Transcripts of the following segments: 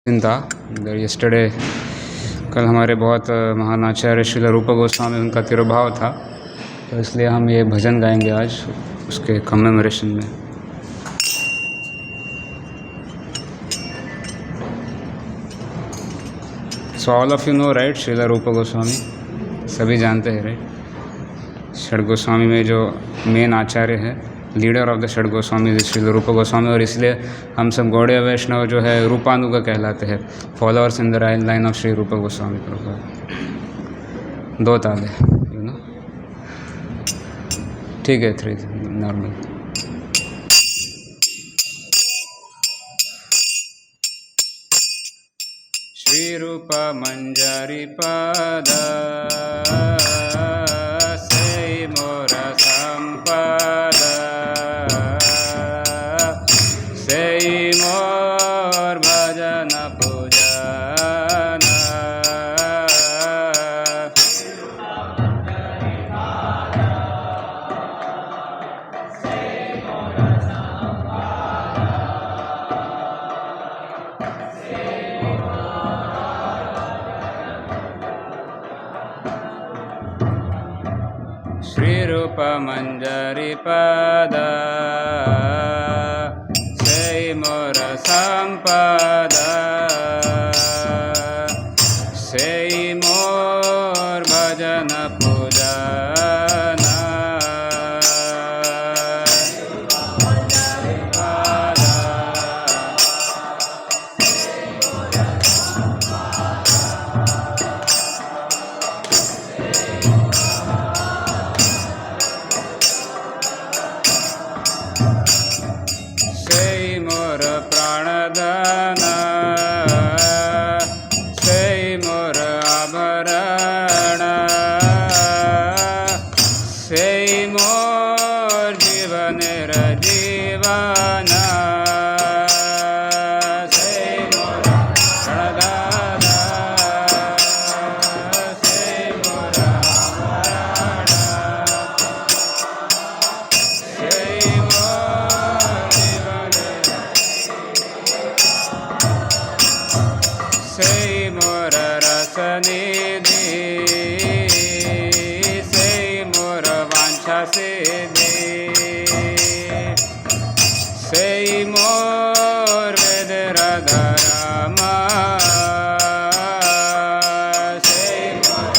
दिन था यस्टरडे। कल हमारे बहुत महान आचार्य श्रील रूप गोस्वामी उनका तिरुभाव था, तो इसलिए हम ये भजन गाएंगे आज उसके कमेमोरेशन में। So all of you know right, Srila Rupa Goswami सभी जानते हैं राइट। षड गोस्वामी में जो मेन आचार्य है, leader of the Shad Goswami Srila Rupa Goswami, और इसलिए हम सब गौड़ीय वैष्णव जो है रूपानुग कहलाते हैं, followers in the line of Shri रूप गोस्वामी प्रभुपाद। दो ताले यू नो, ठीक है, 3 नॉर्मल। श्री रूप मंजरी पद से मोर संपद, से मोर भजन पूजन। श्री रूप मंजरी पद से मोर संपद, से मोर भजन पूजन। से मोर प्राणदान, से मोर आभरण, से मोर जीवनेर जीवन। से मोर प्राणदान, से मोर आभरण, से से मोर रसनिधि, से मोर वांछा सिद्धि, से मोर वेद धर्म, से मोर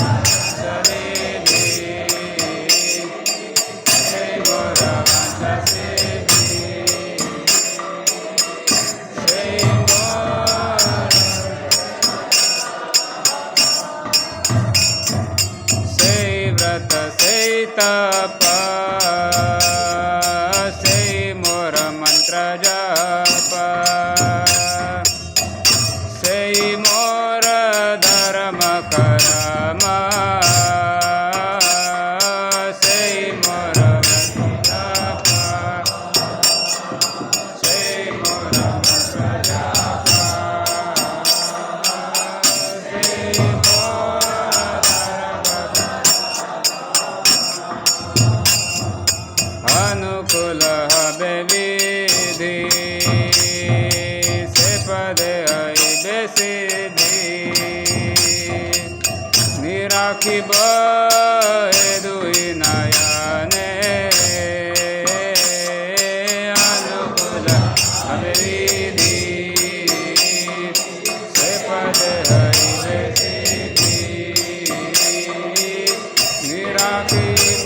रसनिधि, से मोर वांछा सिद्धि, से व्रत से तप, से मोर मंत्र जप, से मोर धर्म कर्म, से मोर तप, से मोर मंत्र जप, से अनुकूल हबे विधि, से पद हइबे सिद्धि, निराखिब हे दुई नयने। अनुकूल हबे विधि, से पद हइबे सिद्धि, निराखिब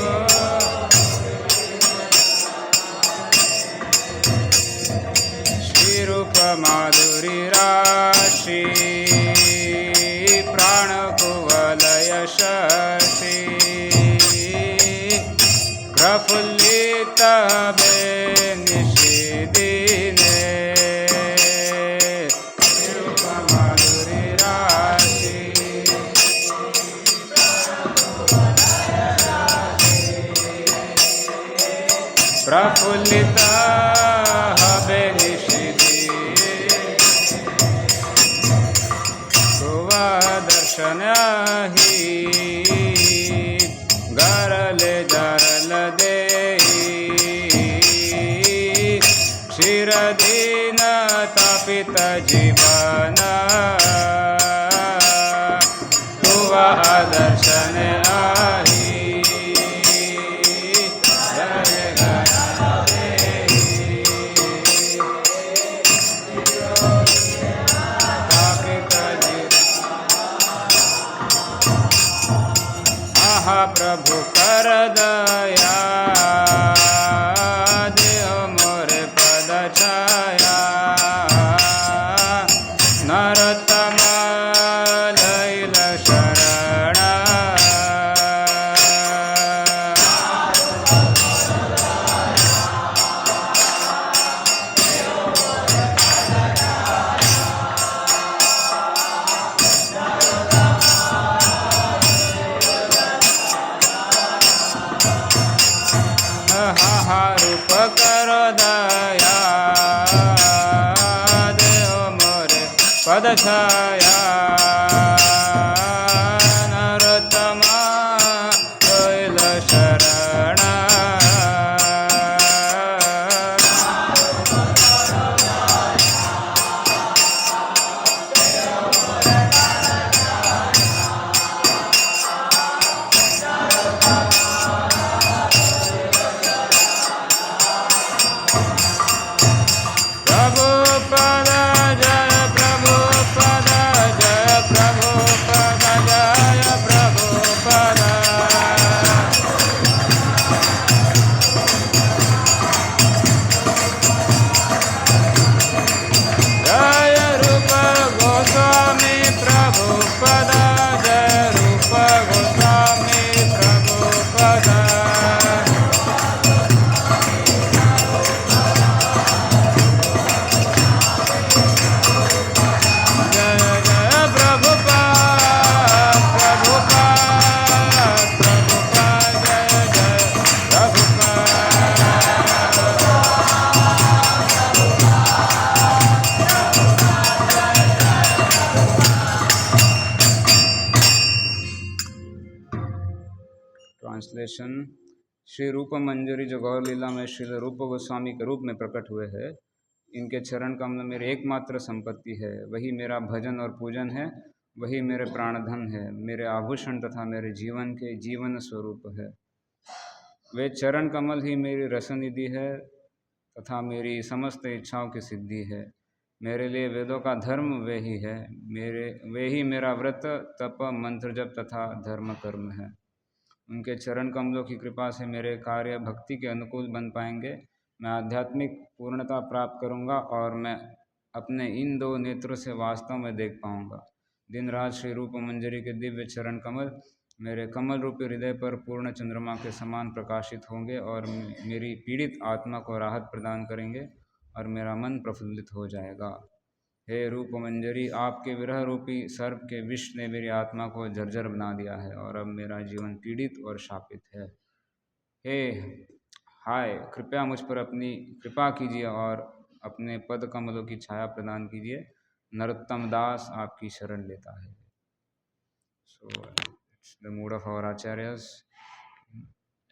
रूप माधुरी राशि, प्राण कुवलय शशि, प्रफुल्लित बे निषिदिने। रूप माधुरी राशि, प्रफुल्लित हबे निषिदि, दर्शन ही गरले जरल दे, क्षीरदीन तापित जीवन। नरोत्तम लैल शरण रूप करो दया देव मोरे पद छाया नरोत्तम लैल शरण ट्रांसलेशन। श्री रूप मंजरी जो गौर लीला में श्री रूप गोस्वामी के रूप में प्रकट हुए हैं, इनके चरण कमल मेरी एकमात्र संपत्ति है। वही मेरा भजन और पूजन है, वही मेरे प्राणधन है, मेरे आभूषण तथा मेरे जीवन के जीवन स्वरूप है। वे चरण कमल ही मेरी रसनिधि है तथा मेरी समस्त इच्छाओं की सिद्धि है। मेरे लिए वेदों का धर्म वे ही है, वे ही मेरा व्रत तप मंत्र जप तथा धर्म कर्म है। उनके चरण कमलों की कृपा से मेरे कार्य भक्ति के अनुकूल बन पाएंगे। मैं आध्यात्मिक पूर्णता प्राप्त करूंगा और मैं अपने इन दो नेत्रों से वास्तव में देख पाऊंगा। दिन रात श्री रूप मंजरी के दिव्य चरण कमल मेरे कमल रूपी हृदय पर पूर्ण चंद्रमा के समान प्रकाशित होंगे और मेरी पीड़ित आत्मा को राहत प्रदान करेंगे और मेरा मन प्रफुल्लित हो जाएगा। हे रूप मंजरी, आपके विरह रूपी सर्प के विष ने मेरी आत्मा को जर्जर बना दिया है और अब मेरा जीवन पीड़ित और शापित है। हाय, कृपया मुझ पर अपनी कृपा कीजिए और अपने पद कमलों की छाया प्रदान कीजिए। नरोत्तम दास आपकी शरण लेता है। So it's the mood of our acharyas.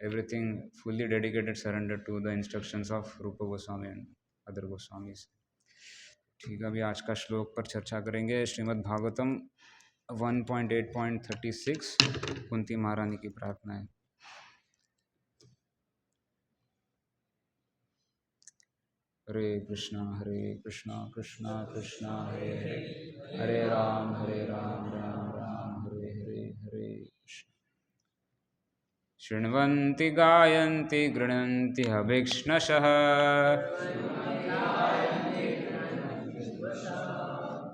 Everything fully dedicated, surrendered to the instructions of Rupa Goswami and other Goswamis. ठीक है, अभी आज का श्लोक पर चर्चा करेंगे। श्रीमद् भागवतम 1.8.36 कुंती महारानी की प्रार्थना है। हरे कृष्णा कृष्णा कृष्णा हरे हरे, हरे राम राम राम हरे हरे, हरे कृष्ण। शृण्वन्ति गायन्ति गृह्णन्ति हविष्णशः,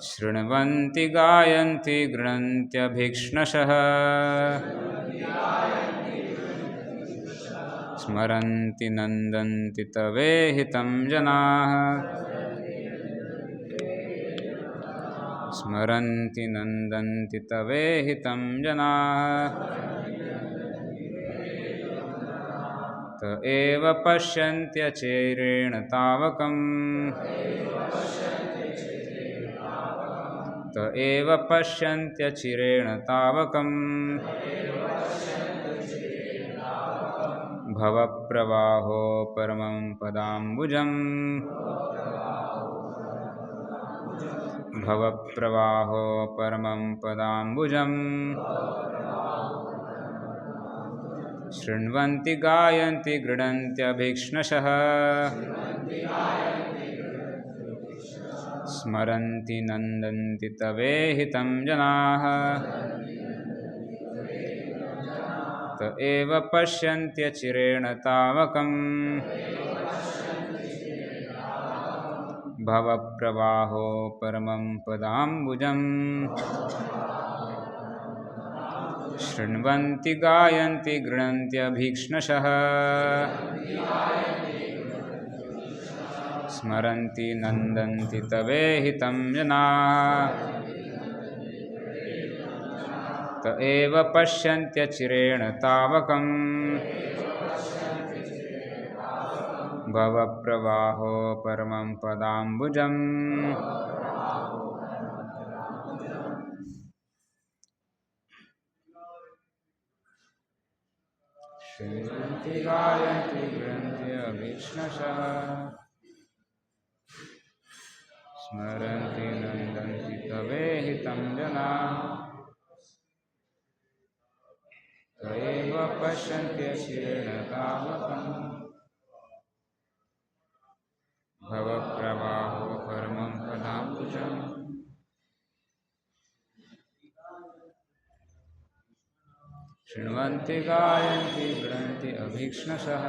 शृण्वन्ति गायन्ति गृह्णन्त्यभिष्णशः, स्मरन्ति नन्दन्ति तवेहितं जनाः, स्मरन्ति नन्दन्ति तवेहितं जनाः, त एव पश्यन्त्यचिरेण तावकम्, त एव पश्यन्त्यचिरेण तावकम्, भवप्रवाहो परमं पदाम्बुजम्, भवप्रवाहो परमं पदाम्बुजम्, शृण्वन्ति गायन्ति गृह्णन्त्यभिष्णशः, स्मरन्ति नन्दन्ति तवेहितं जनाः, त एव पश्यन्त्यचिरेण तावकम्, भवप्रवाहो परमं पदाम्बुजम् शृण्वन्ति गायन्ति गृह्णन्त्यभीक्ष्णशः स्मरन्ति नन्दन्ति तवेहितं जनाः त एव पश्यन्त्यचिरेण तावकम् भवप्रवाहो परमं पदाम्बुजम् शृण्वन्ति गायन्ति गृह्णन्त्यभीक्ष्णशः स्मरन्ति नन्दन्ति तवेहितं जनाः त एव पश्यन्त्यचिरेण तावकम् भवप्रवाहो परमं पदाम्बुजम् शृण्वन्ति गायन्ति गृह्णन्ति अभीक्ष्णशः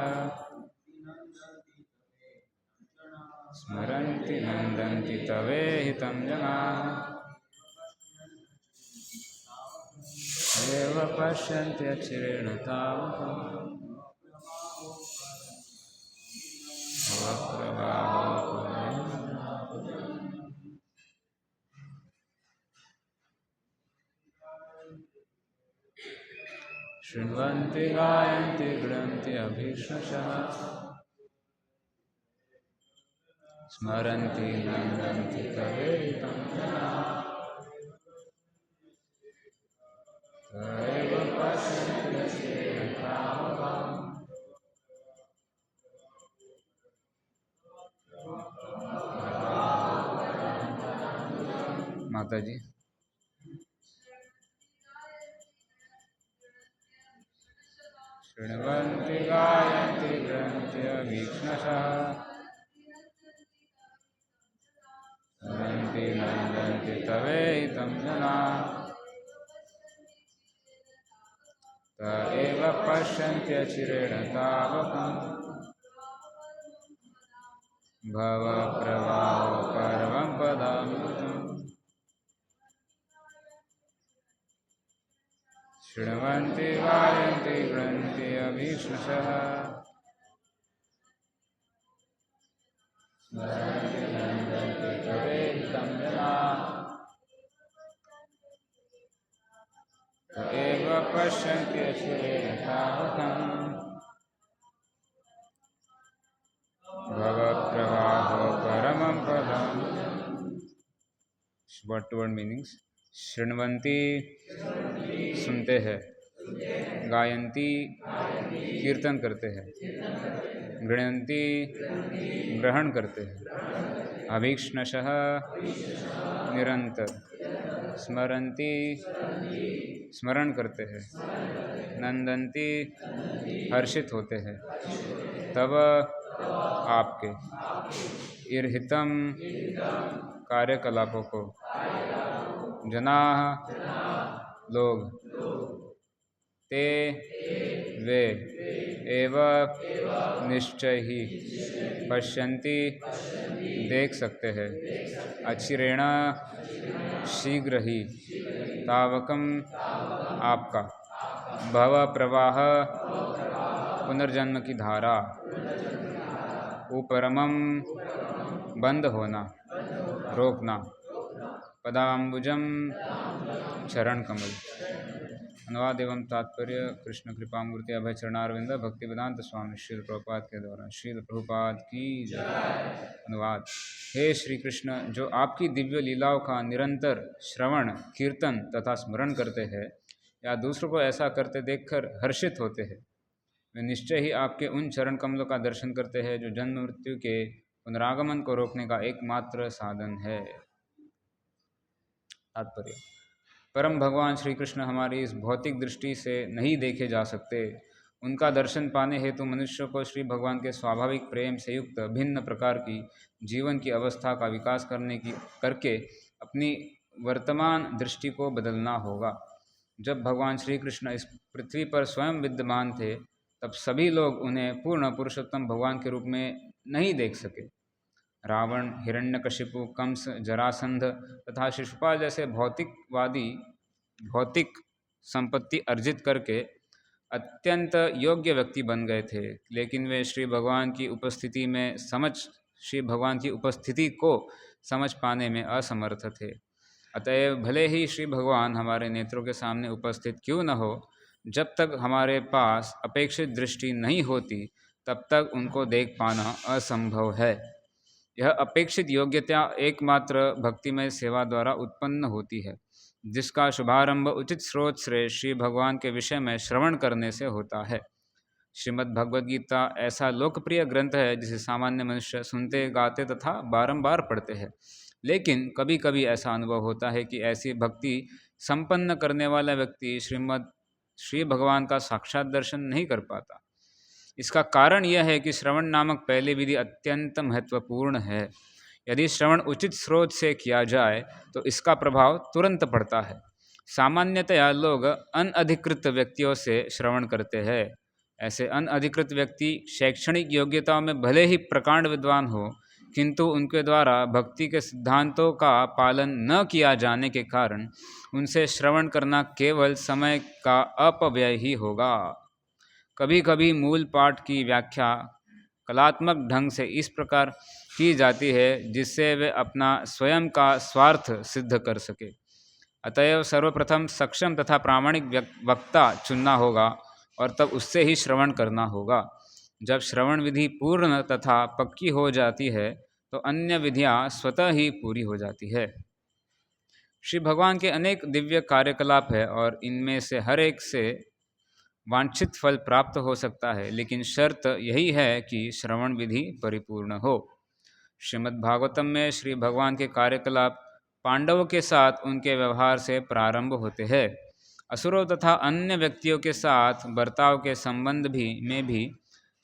स्मरन्ति नन्दन्ति तवेहितं जनाः एव पश्यन्त्यचिरेण तावकम् भवप्रवाहो शृण्वन्ति गायन्ति गृह्णन्ति अभीक्ष्णशः स्मरन्ति नन्दन्ति तवेहितं जनाः त एव पश्यन्त्यचिरेण तावकम् माता जी शृण्वन्ति गायन्ति गृह्णन्ति अभीक्ष्णशः स्मरन्ति नन्दन्ति तवेहितं जनाः त एव पश्यन्त्यचिरेण तावकम् भवप्रवाहो परमं पदाम्बुजम् शृण्वन्ति गायन्ति गृह्णन्ति अभीक्ष्णशः स्मरन्ति नन्दन्ति तवेहितं जनाः त एव पश्यन्त्यचिरेण तावकम् भवप्रवाहो परमं पदाम्बुजम्। Word to word meanings. शृण्वन्ति सुनते हैं, गायन्ति कीर्तन करते हैं, गृह्णन्ति ग्रहण करते हैं, अभीक्ष्णशः निरंतर, स्मरन्ति स्मरण करते हैं, नंदन्ति हर्षित होते हैं, तब आपके इरहितम कार्यकलापों को जनाः लोग ते वे एव निश्चय ही पश्यन्ति देख सकते हैं, अचिरेण शीघ्र ही, तावकम आपका, भव प्रवाह पुनर्जन्म की धारा, उपरमम बंद होना रोकना, पदाम्बुजम चरण कमल। अनुवाद एवं तात्पर्य कृष्ण कृपामूर्ति अभय चरणारविंद भक्ति वेदांत स्वामी श्रील प्रभुपाद के द्वारा। श्रील प्रभुपाद की जय। अनुवाद। हे श्री कृष्ण, जो आपकी दिव्य लीलाओं का निरंतर श्रवण कीर्तन तथा स्मरण करते हैं या दूसरों को ऐसा करते देखकर हर्षित होते हैं, वे निश्चय ही आपके उन चरण कमलों का दर्शन करते हैं जो जन्म मृत्यु के पुनरागमन को रोकने का एकमात्र साधन है। तात्पर्य। परम भगवान श्री कृष्ण हमारी इस भौतिक दृष्टि से नहीं देखे जा सकते। उनका दर्शन पाने हेतु मनुष्य को श्री भगवान के स्वाभाविक प्रेम से युक्त भिन्न प्रकार की जीवन की अवस्था का विकास करके अपनी वर्तमान दृष्टि को बदलना होगा। जब भगवान श्री कृष्ण इस पृथ्वी पर स्वयं विद्यमान थे, तब सभी लोग उन्हें पूर्ण पुरुषोत्तम भगवान के रूप में नहीं देख सके। रावण, हिरण्यकशिपु, कंस, जरासंध तथा शिशुपाल जैसे भौतिक संपत्ति अर्जित करके अत्यंत योग्य व्यक्ति बन गए थे, लेकिन वे श्री भगवान की उपस्थिति को समझ पाने में असमर्थ थे। अतएव भले ही श्री भगवान हमारे नेत्रों के सामने उपस्थित क्यों न हो, जब तक हमारे पास अपेक्षित दृष्टि नहीं होती तब तक उनको देख पाना असंभव है। यह अपेक्षित योग्यता एकमात्र भक्तिमय सेवा द्वारा उत्पन्न होती है, जिसका शुभारंभ उचित स्रोत से श्री भगवान के विषय में श्रवण करने से होता है। श्रीमद् भगवद गीता ऐसा लोकप्रिय ग्रंथ है जिसे सामान्य मनुष्य सुनते, गाते तथा बारंबार पढ़ते हैं, लेकिन कभी कभी ऐसा अनुभव होता है कि ऐसी भक्ति संपन्न करने वाला व्यक्ति श्री भगवान का साक्षात दर्शन नहीं कर पाता। इसका कारण यह है कि श्रवण नामक पहली विधि अत्यंत महत्वपूर्ण है। यदि श्रवण उचित स्रोत से किया जाए तो इसका प्रभाव तुरंत पड़ता है। सामान्यतया लोग अनधिकृत व्यक्तियों से श्रवण करते हैं। ऐसे अनधिकृत व्यक्ति शैक्षणिक योग्यताओं में भले ही प्रकांड विद्वान हो, किंतु उनके द्वारा भक्ति के सिद्धांतों का पालन न किया जाने के कारण उनसे श्रवण करना केवल समय का अपव्यय ही होगा। कभी कभी मूल पाठ की व्याख्या कलात्मक ढंग से इस प्रकार की जाती है जिससे वे अपना स्वयं का स्वार्थ सिद्ध कर सके। अतएव सर्वप्रथम सक्षम तथा प्रामाणिक वक्ता चुनना होगा और तब उससे ही श्रवण करना होगा। जब श्रवण विधि पूर्ण तथा पक्की हो जाती है तो अन्य विधियां स्वतः ही पूरी हो जाती है। श्री भगवान के अनेक दिव्य कार्यकलाप है और इनमें से हर एक से वांछित फल प्राप्त हो सकता है, लेकिन शर्त यही है कि श्रवण विधि परिपूर्ण हो। श्रीमद् भागवतम में श्री भगवान के कार्यकलाप पांडवों के साथ उनके व्यवहार से प्रारंभ होते हैं। असुरों तथा अन्य व्यक्तियों के साथ बर्ताव के संबंध में भी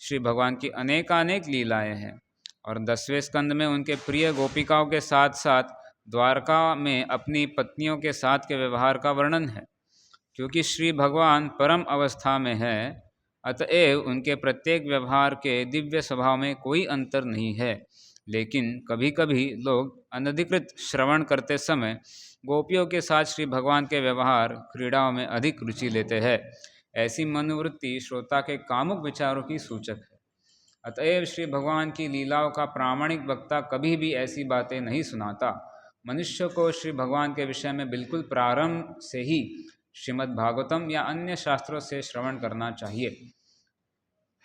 श्री भगवान की अनेकानेक लीलाएं हैं और 10वें स्कंद में उनके प्रिय गोपिकाओं के साथ साथ द्वारका में अपनी पत्नियों के साथ के व्यवहार का वर्णन है। क्योंकि श्री भगवान परम अवस्था में है, अतएव उनके प्रत्येक व्यवहार के दिव्य स्वभाव में कोई अंतर नहीं है। लेकिन कभी कभी लोग अनधिकृत श्रवण करते समय गोपियों के साथ श्री भगवान के व्यवहार क्रीड़ाओं में अधिक रुचि लेते हैं। ऐसी मनोवृत्ति श्रोता के कामुक विचारों की सूचक है। अतएव श्री भगवान की लीलाओं का प्रामाणिक वक्ता कभी भी ऐसी बातें नहीं सुनाता। मनुष्य को श्री भगवान के विषय में बिल्कुल प्रारंभ से ही श्रीमद् भागवतम या अन्य शास्त्रों से श्रवण करना चाहिए।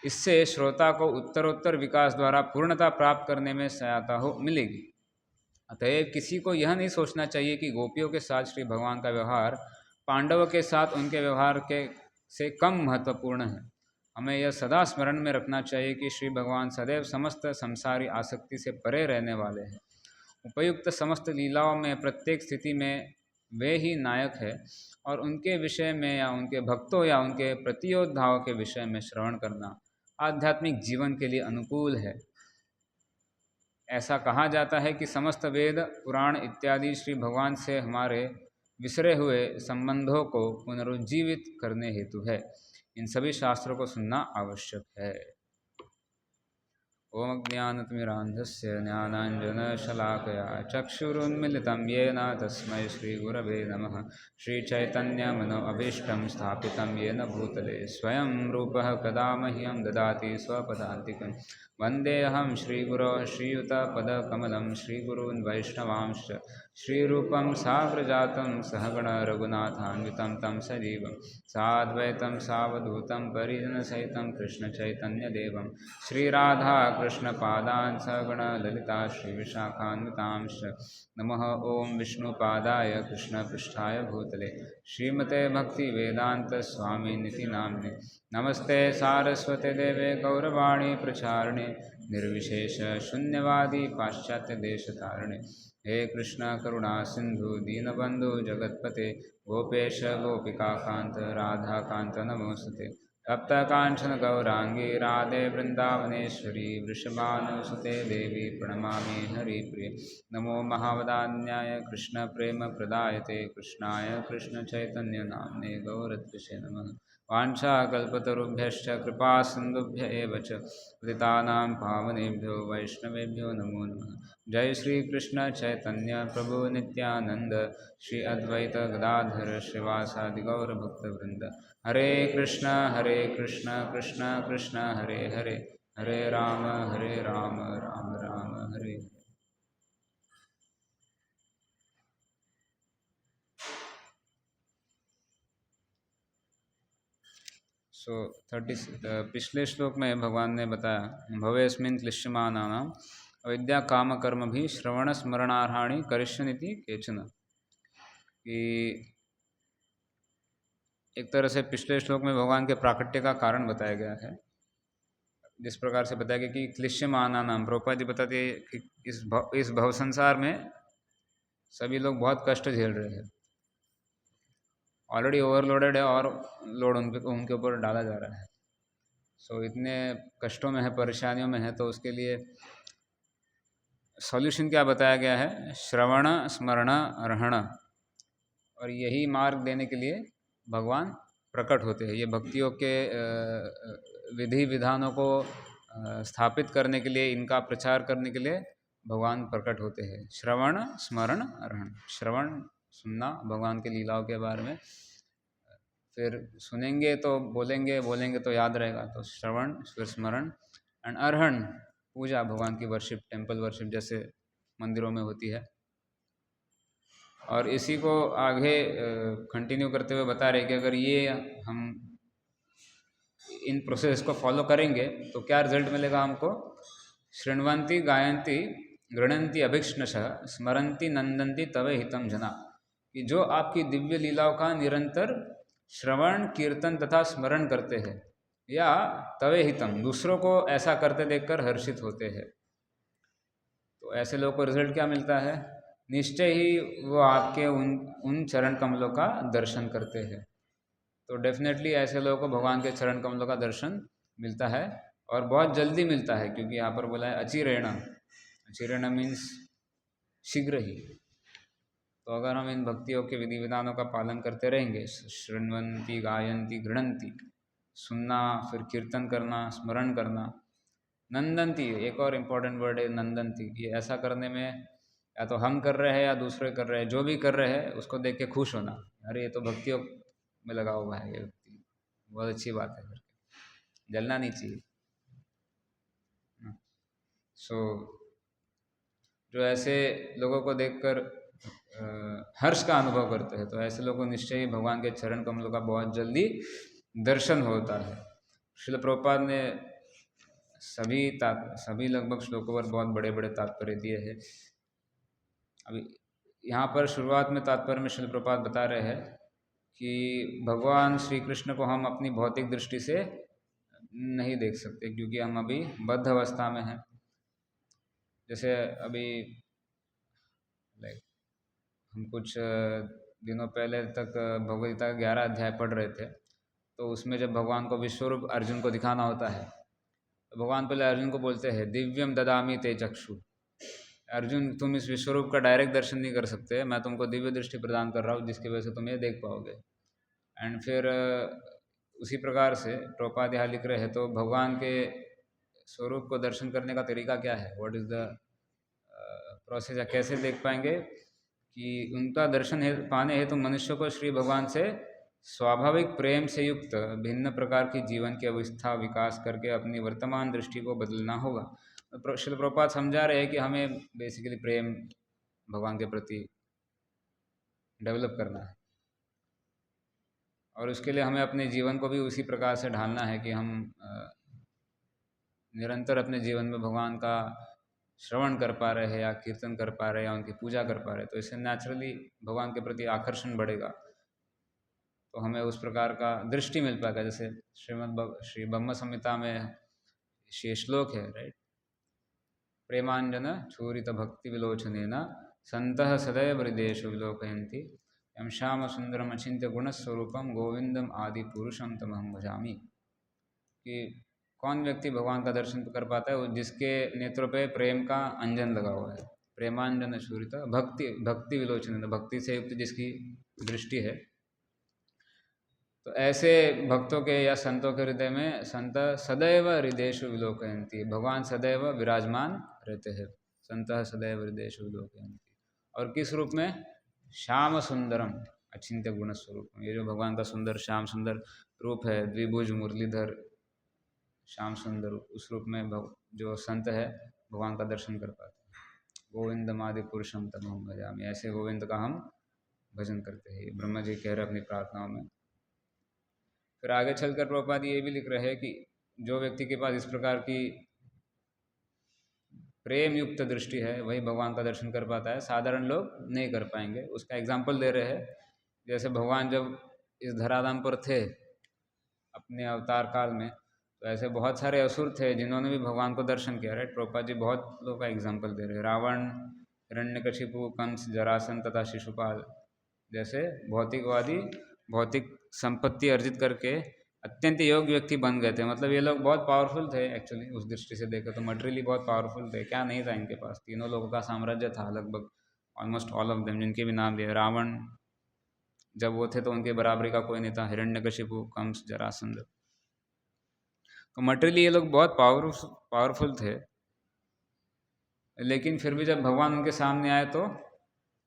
इससे श्रोता को उत्तरोत्तर विकास द्वारा पूर्णता प्राप्त करने में सहायता मिलेगी। अतएव किसी को यह नहीं सोचना चाहिए कि गोपियों के साथ श्री भगवान का व्यवहार पांडवों के साथ उनके व्यवहार से कम महत्वपूर्ण है। हमें यह सदा स्मरण में रखना चाहिए कि श्री भगवान सदैव समस्त संसारी आसक्ति से परे रहने वाले हैं। उपयुक्त समस्त लीलाओं में प्रत्येक स्थिति में वे ही नायक है और उनके विषय में या उनके भक्तों या उनके प्रतियोद्धाओं के विषय में श्रवण करना आध्यात्मिक जीवन के लिए अनुकूल है। ऐसा कहा जाता है कि समस्त वेद, पुराण इत्यादि श्री भगवान से हमारे विसरे हुए संबंधों को पुनरुज्जीवित करने हेतु है। इन सभी शास्त्रों को सुनना आवश्यक है। ओम ज्ञानतिमिरान्धस्य ज्ञानाञ्जनशलाकया चक्षुरुन्मिलितं येन तस्मै श्रीगुरवे नमः। श्रीचैतन्यमनोभीष्टं स्थापितं येन भूतले स्वयं रूपः कदा मह्यं ददाति स्वपदान्तिकं। वन्देऽहं श्रीगुरो श्रीयुतपदकमलं श्रीगुरून् वैष्णवांश्च श्रीरूपं साग्रजातं सहगण रघुनाथान्वितं तं सजीवं साद्वैतं सावधूतं परिजनसहितं कृष्णचैतन्यदेवं श्रीराधा कृष्णपादान् सगण ललिता श्रीविशाखान्वितांश्च। नमः ओं विष्णुपादाय कृष्णपृष्ठाय भूतले श्रीमते भक्तिवेदांत स्वामिनिति नाम्ने। नमस्ते सारस्वते देवे गौरवाणी प्रचारिणे निर्विशेष शून्यवादी पाश्चात्य देशतारिणे। हे कृष्ण करुणा सिंधु दीनबंधु जगत्पते गोपेश गोपिकाकांत राधाकांत नमोस्तुते। तप्त कांचन गौरांगी राधे वृंदावनेश्वरी वृषभानुसुते देवी प्रणमामि हरिप्रिय। नमो महावदान्याय कृष्ण प्रेम प्रदायते कृष्णाय कृष्ण चैतन्य नाम्ने गौरत्रिषे नमः। वाञ्छाकल्पतरुभ्यश्च कृपा सिन्धुभ्य एव च पतितानां पावनेभ्यो वैष्णवेभ्यो नमो नमः। जय श्री कृष्ण चैतन्य प्रभु नित्यानंद, श्री अद्वैत गदाधर श्रीवासादि गौर भक्तवृंद। हरे कृष्ण कृष्ण कृष्ण हरे हरे, हरे राम राम राम हरे हरे। सो 30 पिछले श्लोक में भगवान ने बताया भवेस्मिन् क्लिश्यमानानां अविद्या काम कर्म भी श्रवण स्मरणार्हाणि करिष्यन्ति केचन, कि एक तरह से पिछले श्लोक में भगवान के प्राकट्य का कारण बताया गया है। जिस प्रकार से बताया गया कि क्लिश्यमानानां, प्रभुपाद जी बताते हैं कि इस भव संसार में सभी लोग बहुत कष्ट झेल रहे हैं, ऑलरेडी ओवरलोडेड है और लोड उनके ऊपर डाला जा रहा है। सो इतने कष्टों में है, परेशानियों में है, तो उसके लिए सॉल्यूशन क्या बताया गया है? श्रवण स्मरण अर्हण, और यही मार्ग देने के लिए भगवान प्रकट होते हैं। ये भक्तियों के विधि विधानों को स्थापित करने के लिए, इनका प्रचार करने के लिए भगवान प्रकट होते हैं। श्रवण स्मरण अर्हण, श्रवण सुनना भगवान के लीलाओं के बारे में, फिर सुनेंगे तो बोलेंगे, बोलेंगे तो याद रहेगा, तो श्रवण, फिर स्मरण, एंड अर्हण पूजा, भगवान की वर्शिप, टेम्पल वर्शिप जैसे मंदिरों में होती है। और इसी को आगे कंटिन्यू करते हुए बता रहे कि अगर ये हम इन प्रोसेस को फॉलो करेंगे तो क्या रिजल्ट मिलेगा हमको? शृण्वन्ति गायन्ति गृह्णन्ति अभिष्णशः स्मरन्ति नंदन्ति तवे हितम जना, कि जो आपकी दिव्य लीलाओं का निरंतर श्रवण कीर्तन तथा स्मरण करते हैं, या तवे हितम, दूसरों को ऐसा करते देखकर हर्षित होते हैं, तो ऐसे लोगों को रिजल्ट क्या मिलता है? निश्चय ही वो आपके उन चरण कमलों का दर्शन करते हैं। तो डेफिनेटली ऐसे लोगों को भगवान के चरण कमलों का दर्शन मिलता है, और बहुत जल्दी मिलता है, क्योंकि यहाँ पर बोला है अचिरेण। अचिरेण मीन्स शीघ्र ही। तो अगर हम इन भक्तियों के विधि विधानों का पालन करते रहेंगे, शृण्वन्ति गायन्ति गृह्णन्ति, सुनना, फिर कीर्तन करना, स्मरण करना, नंदन्ति, एक और इम्पोर्टेंट वर्ड है नंदन्ति, ये ऐसा करने में या तो हम कर रहे हैं या दूसरे कर रहे हैं, जो भी कर रहे हैं उसको देख के खुश होना, अरे ये तो भक्तियों में लगा हुआ है, ये व्यक्ति बहुत अच्छी बात है, करके जलना नहीं चाहिए। सो जो ऐसे लोगों को देखकर हर्ष का अनुभव करते हैं, तो ऐसे लोगों को निश्चय ही भगवान के चरण कमलों का बहुत जल्दी दर्शन होता है। श्रील प्रभुपाद ने सभी लगभग श्लोकों पर बहुत बड़े बड़े तात्पर्य दिए हैं। अभी यहाँ पर शुरुआत में तात्पर्य में श्रील प्रभुपाद बता रहे हैं कि भगवान श्री कृष्ण को हम अपनी भौतिक दृष्टि से नहीं देख सकते, क्योंकि हम अभी बद्ध अवस्था में हैं। जैसे अभी हम कुछ दिनों पहले तक भगवद गीता का 11 अध्याय पढ़ रहे थे, तो उसमें जब भगवान को विश्वरूप अर्जुन को दिखाना होता है, तो भगवान पहले अर्जुन को बोलते हैं दिव्यम ददामि ते चक्षु, अर्जुन तुम इस विश्वरूप का डायरेक्ट दर्शन नहीं कर सकते, मैं तुमको दिव्य दृष्टि प्रदान कर रहा हूँ जिसकी वजह से तुम ये देख पाओगे। एंड फिर उसी प्रकार से प्रभुपाद यहाँ लिख रहे हैं, तो भगवान के स्वरूप को दर्शन करने का तरीका क्या है, व्हाट इज़ द प्रोसेस, या कैसे देख पाएंगे? कि उनका दर्शन पाने हेतु तो मनुष्य को श्री भगवान से स्वाभाविक प्रेम से युक्त भिन्न प्रकार की जीवन की अवस्था विकास करके अपनी वर्तमान दृष्टि को बदलना होगा। तो श्रील प्रभुपाद समझा रहे हैं कि हमें बेसिकली प्रेम भगवान के प्रति डेवलप करना है, और उसके लिए हमें अपने जीवन को भी उसी प्रकार से ढालना है कि हम निरंतर अपने जीवन में भगवान का श्रवण कर पा रहे हैं, या कीर्तन कर पा रहे हैं, या उनकी पूजा कर पा रहे हैं, तो इससे नेचुरली भगवान के प्रति आकर्षण बढ़ेगा, तो हमें उस प्रकार का दृष्टि मिल पाएगा। जैसे श्री ब्रह्म संहिता में ये श्लोक है, राइट, प्रेमांजन चूरित भक्ति विलोचनेन संतः सदैव हृदेषु विलोकयन्ति यं श्याम सुंदरम अचिंत्य गुणस्वरूपम गोविंदम आदि पुरुषम तमहं भजामि। कि कौन व्यक्ति भगवान का दर्शन कर पाता है? वो जिसके नेत्रों पे प्रेम का अंजन लगा हुआ है, प्रेमांजन शूरित भक्ति विलोचन, भक्ति से युक्त जिसकी दृष्टि है, तो ऐसे भक्तों के या संतों के हृदय में संत सदैव हृदयेषु विलोकयन्ति, भगवान सदैव विराजमान रहते हैं। संत सदैव हृदयेषु विलोकयन्ति। और किस रूप में? श्याम सुंदरम अचिंत्य गुण स्वरूप। ये जो भगवान का सुंदर श्याम सुंदर रूप है, द्विभुज मुरलीधर श्याम सुंदर, उस रूप में जो संत है भगवान का दर्शन कर पाते हैं। गोविंदमादि पुरुषम तमहं भजामि, ऐसे गोविंद का हम भजन करते हैं। ब्रह्मा जी कह रहे अपनी प्रार्थनाओं में। फिर आगे चलकर प्रभुपाद ये भी लिख रहे हैं कि जो व्यक्ति के पास इस प्रकार की प्रेम युक्त दृष्टि है वही भगवान का दर्शन कर पाता है, साधारण लोग नहीं कर पाएंगे। उसका एग्जाम्पल दे रहे हैं, जैसे भगवान जब इस धराधाम पर थे अपने अवतार काल में, तो ऐसे बहुत सारे असुर थे जिन्होंने भी भगवान को दर्शन किया। राइट, प्रभुपाद जी बहुत लोगों का एग्जाम्पल दे रहे हैं। रावण, हिरण्यकशिपु, कंस, जरासन तथा शिशुपाल जैसे भौतिकवादी भौतिक संपत्ति अर्जित करके अत्यंत योग्य व्यक्ति बन गए थे। मतलब ये लोग बहुत पावरफुल थे एक्चुअली, उस दृष्टि से देखें तो मटेरियली बहुत पावरफुल थे। क्या नहीं था इनके पास? तीनों लोगों का साम्राज्य था लगभग, ऑलमोस्ट ऑल ऑफ देम, जिनके भी नाम लिए। रावण जब वो थे तो उनके बराबरी का कोई नहीं था। हिरण्यकशिपु, कंस, जरासंध, तो मटेरियली ये लोग बहुत पावरफुल थे। लेकिन फिर भी जब भगवान उनके सामने आए तो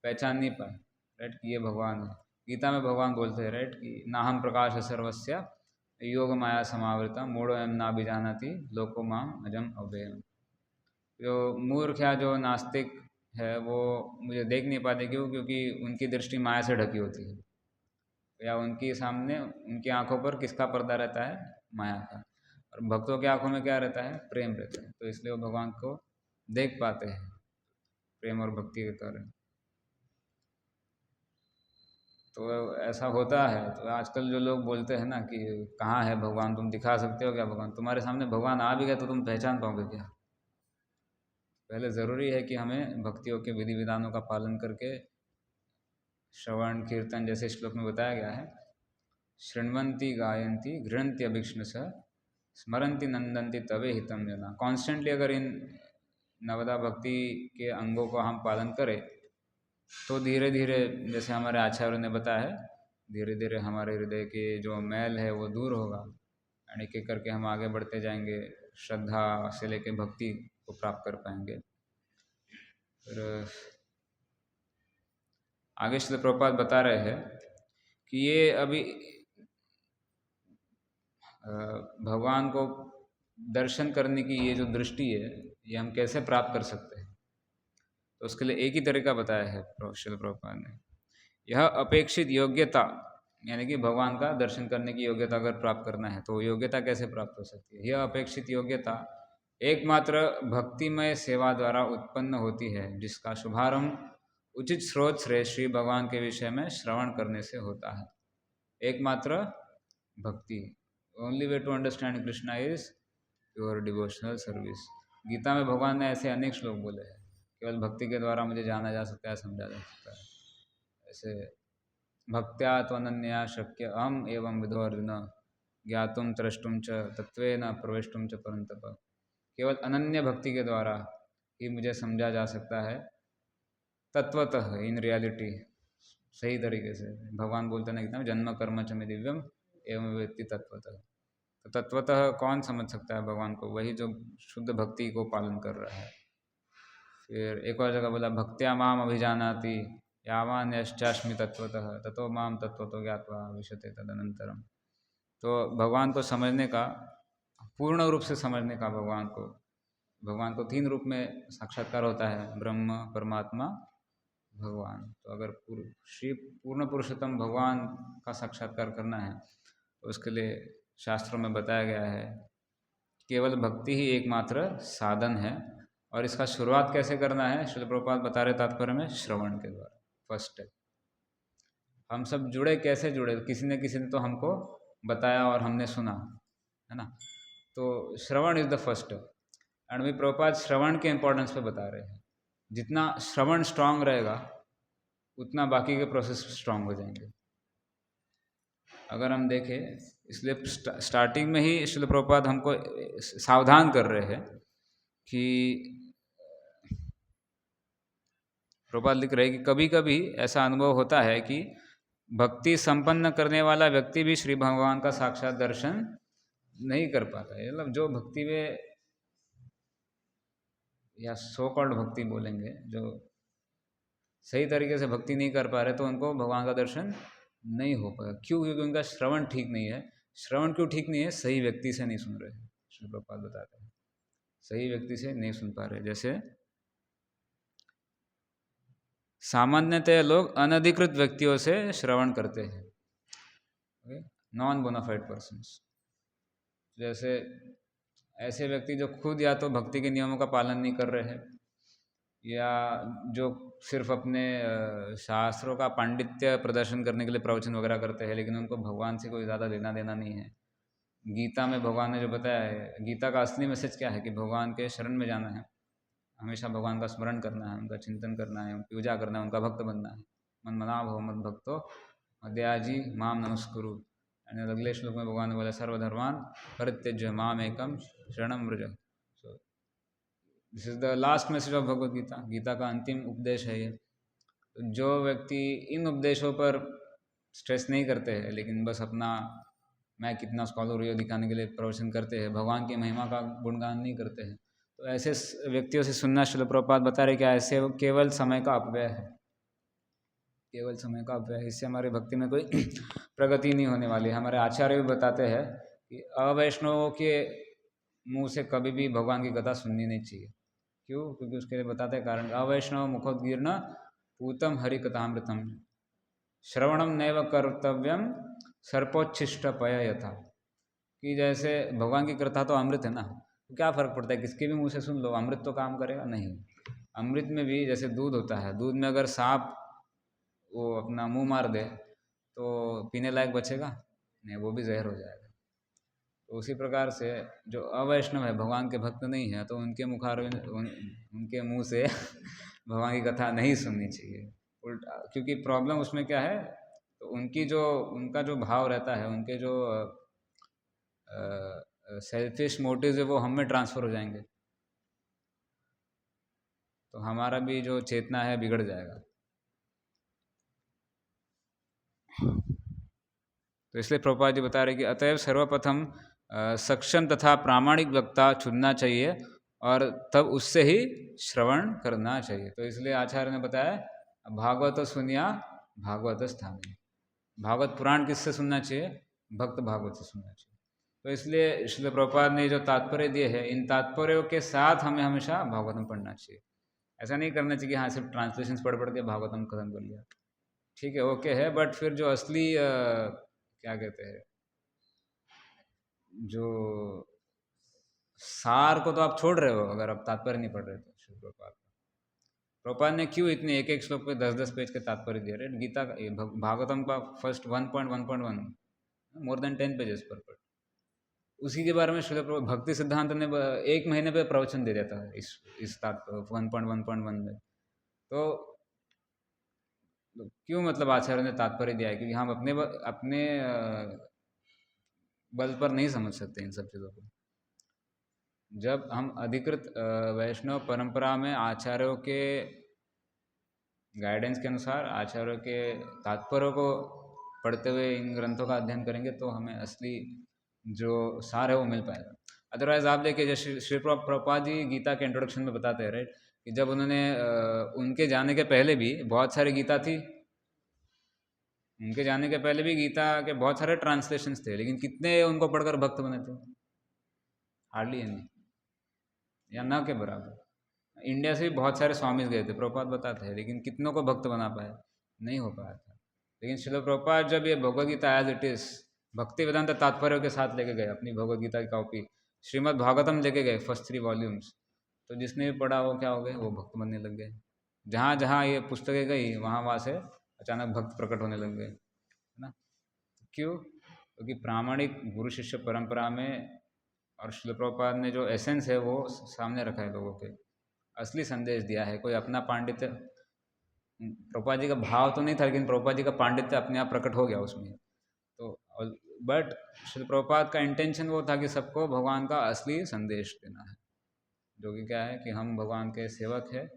पहचान नहीं पाए। राइट, कि ये भगवान है। गीता में भगवान बोलते हैं राइट कि नाहम प्रकाश सर्वस्य योग माया समावृता मूढ़ो एम ना बीजानति लोको माम अजम अव्ययम। जो मूर्ख या जो नास्तिक है वो मुझे देख नहीं पाते। क्यों? क्योंकि उनकी दृष्टि माया से ढकी होती है, या उनके सामने उनकी आंखों पर किसका पर्दा रहता है? माया का। और भक्तों की आंखों में क्या रहता है? प्रेम रहता है। तो इसलिए वो भगवान को देख पाते हैं प्रेम और भक्ति के कारण। तो ऐसा होता है। तो आजकल जो लोग बोलते हैं ना कि कहाँ है भगवान, तुम दिखा सकते हो क्या भगवान? तुम्हारे सामने भगवान आ भी गया तो तुम पहचान पाओगे क्या? पहले ज़रूरी है कि हमें भक्तियों के विधि विधानों का पालन करके श्रवण कीर्तन, जैसे श्लोक में बताया गया है, शृण्वन्ति गायन्ति गृह्णन्ति अभीक्ष्णश स्मरन्ति नंदन्ति तवे हितम जना। कॉन्स्टेंटली अगर इन नवदा भक्ति के अंगों को हम पालन करें तो धीरे धीरे, जैसे हमारे आचार्यों ने बताया है, धीरे धीरे हमारे हृदय के जो मैल है वो दूर होगा। और एक एक करके हम आगे बढ़ते जाएंगे, श्रद्धा से लेके भक्ति को प्राप्त कर पाएंगे। फिर आगे श्रील प्रभुपाद बता रहे हैं कि ये अभी भगवान को दर्शन करने की ये जो दृष्टि है ये हम कैसे प्राप्त कर सकते हैं। तो उसके लिए एक ही तरीका बताया है श्रील प्रभुपाद ने। यह अपेक्षित योग्यता, यानी कि भगवान का दर्शन करने की योग्यता अगर प्राप्त करना है तो योग्यता कैसे प्राप्त हो सकती है? यह अपेक्षित योग्यता एकमात्र भक्तिमय सेवा द्वारा उत्पन्न होती है, जिसका शुभारंभ उचित स्रोत से श्री भगवान के विषय में श्रवण करने से होता है। एकमात्र भक्ति, only way to understand Krishna is your devotional service. Gita में भगवान ने ऐसे अनेक श्लोक बोले हैं, केवल भक्ति के द्वारा मुझे जाना जा सकता है, समझा जा सकता है। ऐसे भक्त्या त्वनन्या शक्य अहम एवं विधो अर्जुन ज्ञातुम त्रष्टुम च तत्वेन प्रवेष्टुम च परंतप। केवल अनन्य भक्ति के द्वारा ही मुझे समझा जा सकता है तत्वतः, इन रियलिटी, सही तरीके से। भगवान बोलते ना एकदम जन्म कर्म च में दिव्यम एवं व्यक्ति तत्वतः। तो तत्वतः कौन समझ सकता है भगवान को? वही जो शुद्ध भक्ति को पालन कर रहा है। फिर एक और जगह बोला भक्त्या माम अभिजानाति यावान यश्चास्मि तत्वतः ततो माम तत्वतो ज्ञात्वा विशते तदनंतरम। तो भगवान को समझने का, पूर्ण रूप से समझने का, भगवान को तीन रूप में साक्षात्कार होता है, ब्रह्म, परमात्मा, भगवान। तो अगर पूर्ण पुरुषोत्तम भगवान का साक्षात्कार करना है तो उसके लिए शास्त्रों में बताया गया है केवल भक्ति ही एकमात्र साधन है। और इसका शुरुआत कैसे करना है? श्रील प्रभुपाद बता रहे तात्पर्य में, श्रवण के द्वारा। First step. हम सब जुड़े, कैसे जुड़े? किसी न किसी ने तो हमको बताया और हमने सुना, है ना। तो shravan is the first step. And भी प्रभुपाद श्रवण के इंपॉर्टेंस पे बता रहे हैं। जितना श्रवण स्ट्रांग रहेगा उतना बाकी के प्रोसेस स्ट्रांग हो जाएंगे। अगर हम देखें, इसलिए स्टार्टिंग में ही श्रील प्रभुपाद हमको सावधान कर रहे हैं कि प्रभुपाद लिख रहे हैं कि कभी कभी ऐसा अनुभव होता है कि भक्ति संपन्न करने वाला व्यक्ति भी श्री भगवान का साक्षात दर्शन नहीं कर पाता है। मतलब जो भक्ति में, या सो कॉल्ड भक्ति बोलेंगे, जो सही तरीके से भक्ति नहीं कर पा रहे, तो उनको भगवान का दर्शन नहीं हो पाएगा। क्यों? क्योंकि उनका श्रवण ठीक नहीं है। श्रवण क्यों ठीक नहीं है? सही व्यक्ति से नहीं सुन रहे। श्री प्रभुपाद बताते हैं सही व्यक्ति से नहीं सुन पा रहे। जैसे सामान्यतः लोग अनधिकृत व्यक्तियों से श्रवण करते हैं, नॉन बोनाफाइड पर्सन्स। जैसे ऐसे व्यक्ति जो खुद या तो भक्ति के नियमों का पालन नहीं कर रहे हैं, या जो सिर्फ अपने शास्त्रों का पांडित्य प्रदर्शन करने के लिए प्रवचन वगैरह करते हैं, लेकिन उनको भगवान से कोई ज़्यादा लेना देना नहीं है। गीता में भगवान ने जो बताया है, गीता का असली मैसेज क्या है कि भगवान के शरण में जाना है, हमेशा भगवान का स्मरण करना है, उनका चिंतन करना है, उनकी पूजा करना है, उनका भक्त बनना है। मन मना भव मद भक्तो मद्याजी माम नमस्कुरु। अगले श्लोक में भगवान ने बोला सर्वधर्मान परित्यज्य माम एकम शरणम व्रज। So this is the last message of Bhagavad Gita. Gita का अंतिम उपदेश है ये। तो जो व्यक्ति इन उपदेशों पर स्ट्रेस नहीं करते हैं, लेकिन बस अपना मैं कितना स्कॉलर हूँ दिखाने के लिए प्रवचन करते हैं, भगवान की महिमा का गुणगान नहीं करते हैं, तो ऐसे व्यक्तियों से सुनना श्रील प्रभुपाद बता रहे कि ऐसे केवल समय का अपव्यय है, केवल समय का अपव्यय। इससे हमारी भक्ति में कोई प्रगति नहीं होने वाली। हमारे आचार्य भी बताते हैं कि अवैष्णवों के मुंह से कभी भी भगवान की कथा सुननी नहीं चाहिए। क्यों? क्योंकि उसके लिए बताते हैं कारण, अवैष्णव मुखोद्गीर्ण पूतम हरि कथामृतम श्रवणम नैव कर्तव्यम सर्पोच्छिष्ट पय यथा। कि जैसे भगवान की कथा तो अमृत है ना, तो क्या फर्क पड़ता है किसके भी मुंह से सुन लो, अमृत तो काम करेगा नहीं। अमृत में भी जैसे दूध होता है, दूध में अगर सांप वो अपना मुंह मार दे तो पीने लायक बचेगा नहीं, वो भी जहर हो जाएगा। तो उसी प्रकार से जो अवैष्णव है, भगवान के भक्त नहीं है, तो उनके उनके मुंह से भगवान की कथा नहीं सुननी चाहिए उल्टा। क्योंकि प्रॉब्लम उसमें क्या है, तो उनका जो भाव रहता है, उनके जो सेल्फिश मोटिव्स है वो हम में ट्रांसफ़र हो जाएंगे, तो हमारा भी जो चेतना है बिगड़ जाएगा। तो इसलिए प्रभुपाद जी बता रहे कि अतएव सर्वप्रथम सक्षम तथा प्रामाणिक वक्ता चुनना चाहिए और तब उससे ही श्रवण करना चाहिए। तो इसलिए आचार्य ने बताया भागवत सुनिया भागवत स्थानीय। भागवत पुराण किससे सुनना चाहिए? भक्त भागवत से सुनना चाहिए। तो इसलिए श्रील प्रभुपाद ने जो तात्पर्य दिए हैं, इन तात्पर्यों के साथ हमें हमेशा भागवतम पढ़ना चाहिए। ऐसा नहीं करना चाहिए कि हाँ सिर्फ ट्रांसलेशन पढ़ के भागवतम खत्म कर लिया, ठीक है ओके है, बट फिर जो असली क्या कहते हैं, जो सार को तो आप छोड़ रहे हो अगर आप तात्पर्य नहीं पढ़ रहे तो। श्री प्रभुपाद ने क्यों इतने एक एक श्लोक पे 10-10 पेज के तात्पर्य दिए रहे? गीता का भागवतम का फर्स्ट 1.1.1 मोर देन 10 पेजेस पर पढ़, उसी के बारे में श्रील भक्ति सिद्धांत ने 1 महीने पे प्रवचन दे देता है इस 1.1.1 में। तो क्यों मतलब आचार्य ने तात्पर्य दिया है? क्योंकि हम अपने बल पर नहीं समझ सकते इन सब चीज़ों को। जब हम अधिकृत वैष्णव परंपरा में आचार्यों के गाइडेंस के अनुसार, आचार्यों के तात्पर्यों को पढ़ते हुए इन ग्रंथों का अध्ययन करेंगे, तो हमें असली जो सार है वो मिल पाएगा। अदरवाइज आप देखिए, जैसे श्री प्रभुपाद जी गीता के इंट्रोडक्शन में बताते हैं राइट, कि जब उन्होंने उनके जाने के पहले भी बहुत सारी गीता थी, उनके जाने के पहले भी गीता के बहुत सारे ट्रांसलेशंस थे, लेकिन कितने उनको पढ़कर भक्त बने थे? हार्डली एनी, या ना के बराबर। इंडिया से भी बहुत सारे स्वामीज गए थे, प्रभुपाद बताते हैं, लेकिन कितनों को भक्त बना पाए? नहीं हो पाया था। लेकिन श्रील प्रभुपाद जब ये Bhagavad Gita as it is Bhaktivedanta तात्पर्य के साथ लेके गए, अपनी भगवद गीता की कॉपी श्रीमद् भागवतम लेके गए फर्स्ट 3 वॉल्यूम्स, तो जिसने भी पढ़ा वो क्या हो गए? वो भक्त बनने लग गए। जहाँ जहाँ ये पुस्तकें गई वहाँ वहाँ से अचानक भक्त प्रकट होने लग गए, है ना? क्यों? क्योंकि प्रामाणिक गुरु शिष्य परंपरा में और श्रील प्रभुपाद ने जो एसेंस है वो सामने रखा है, लोगों के असली संदेश दिया है। कोई अपना पांडित्य, प्रभुपाद जी का भाव तो नहीं था, लेकिन प्रभुपाद जी का पांडित्य अपने आप प्रकट हो गया उसमें। तो बट श्री प्रभुपाद का इंटेंशन वो था कि सबको भगवान का असली संदेश देना है, जो कि क्या है कि हम भगवान के सेवक हैं,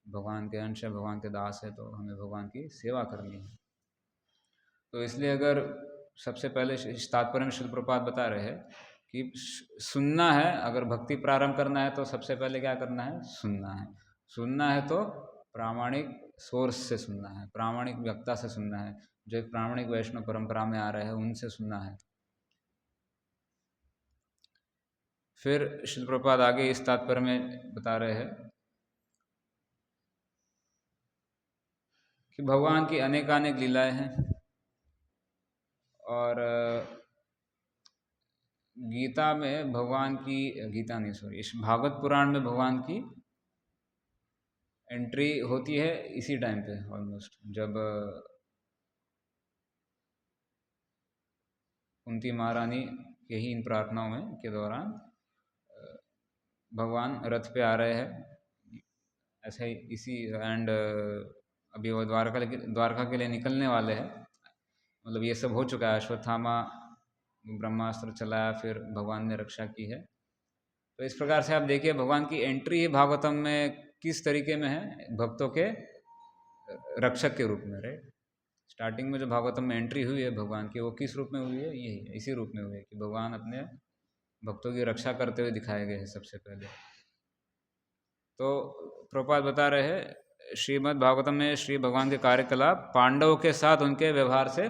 भगवान के अंश है, भगवान के दास है, तो हमें भगवान की सेवा करनी है। तो इसलिए अगर सबसे पहले इस तात्पर्य में शिल प्रपात बता रहे हैं कि सुनना है, अगर भक्ति प्रारंभ करना है तो सबसे पहले क्या करना है, सुनना है। सुनना है तो प्रामाणिक सोर्स से सुनना है, प्रामाणिक वक्ता से सुनना है, जो एक प्रामाणिक वैष्णव परंपरा में आ रहे हैं उनसे सुनना है। फिर शिल प्रपात आगे इस तात्पर्य में बता रहे हैं कि भगवान की अनेकानेक लीलाएं हैं और गीता में भगवान की, गीता नहीं सॉरी, इस भागवत पुराण में भगवान की एंट्री होती है इसी टाइम पे ऑलमोस्ट, जब कुंती महारानी के ही इन प्रार्थनाओं में के दौरान भगवान रथ पे आ रहे हैं ऐसे ही इसी एंड अभी वो द्वारका के लिए निकलने वाले हैं, मतलब ये सब हो चुका है, अश्वत्थामा ब्रह्मास्त्र चलाया, फिर भगवान ने रक्षा की है। तो इस प्रकार से आप देखिए भगवान की एंट्री ही भागवतम में किस तरीके में है, भक्तों के रक्षक के रूप में, राइट। स्टार्टिंग में जो भागवतम में एंट्री हुई है भगवान की, वो किस रूप में हुई है, यही इसी रूप में हुई है कि भगवान अपने भक्तों की रक्षा करते हुए दिखाए गए हैं सबसे पहले। तो प्रभुपाद बता रहे हैं श्रीमद् भागवतम में श्री भगवान के कार्यकलाप पांडवों के साथ उनके व्यवहार से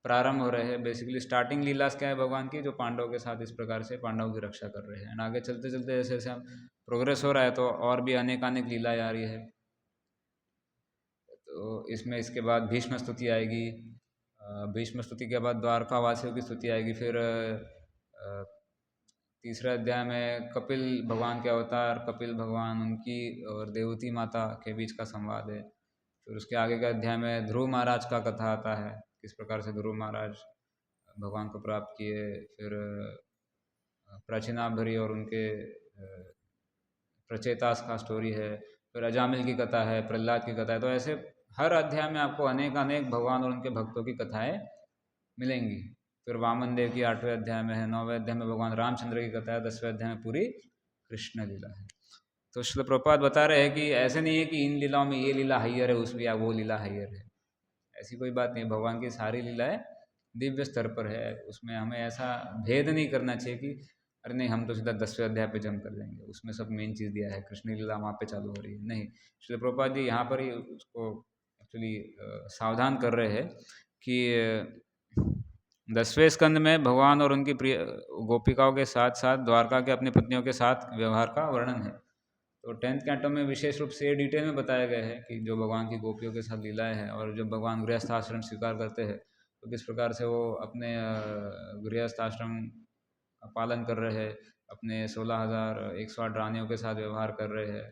प्रारंभ हो रहे हैं। बेसिकली स्टार्टिंग लीला क्या है भगवान की, जो पांडवों के साथ इस प्रकार से पांडवों की रक्षा कर रहे हैं। आगे चलते चलते जैसे जैसे हम प्रोग्रेस हो रहा है तो और भी अनेक लीलाएं आ रही है। तो इसमें इसके बाद भीष्म स्तुति आएगी, भीष्म स्तुति के बाद द्वारका वासियों की स्तुति आएगी, फिर तीसरे अध्याय में कपिल भगवान के अवतार, कपिल भगवान उनकी और देवती माता के बीच का संवाद है। फिर उसके आगे के अध्याय में ध्रुव महाराज का कथा आता है, किस प्रकार से ध्रुव महाराज भगवान को प्राप्त किए। फिर प्राचीनाभरी और उनके प्रचेतास का स्टोरी है। फिर अजामिल की कथा है, प्रहलाद की कथा है। तो ऐसे हर अध्याय में आपको अनेक भगवान और उनके भक्तों की कथाएं मिलेंगी। फिर वामन देव की 8वें अध्याय में है, 9वें अध्याय में भगवान रामचंद्र की कथा है, 10वें अध्याय में पूरी कृष्ण लीला है। तो श्रील प्रभुपाद बता रहे हैं कि ऐसे नहीं है कि इन लीलाओं में ये लीला हाइयर है, उसमें या वो लीला हाइयर है, ऐसी कोई बात नहीं। भगवान की सारी लीलाएं दिव्य स्तर पर है, उसमें हमें ऐसा भेद नहीं करना चाहिए कि अरे नहीं हम तो सीधा 10वें अध्याय पे जम कर लेंगे, उसमें सब मेन चीज़ दिया है, कृष्ण लीला वहाँ पे चालू हो रही है। नहीं, श्री प्रभुपाद जी यहाँ पर ही उसको एक्चुअली सावधान कर रहे हैं कि 10वें स्कंद में भगवान और उनकी प्रिय गोपिकाओं के साथ साथ द्वारका के अपनी पत्नियों के साथ व्यवहार का वर्णन है। तो 10th कैंटो में विशेष रूप से डिटेल में बताया गया है कि जो भगवान की गोपियों के साथ लीलाएं हैं, और जब भगवान गृहस्थ आश्रम स्वीकार करते हैं तो किस प्रकार से वो अपने गृहस्थ आश्रम का पालन कर रहे हैं, अपने 16,108 रानियों के साथ व्यवहार कर रहे हैं।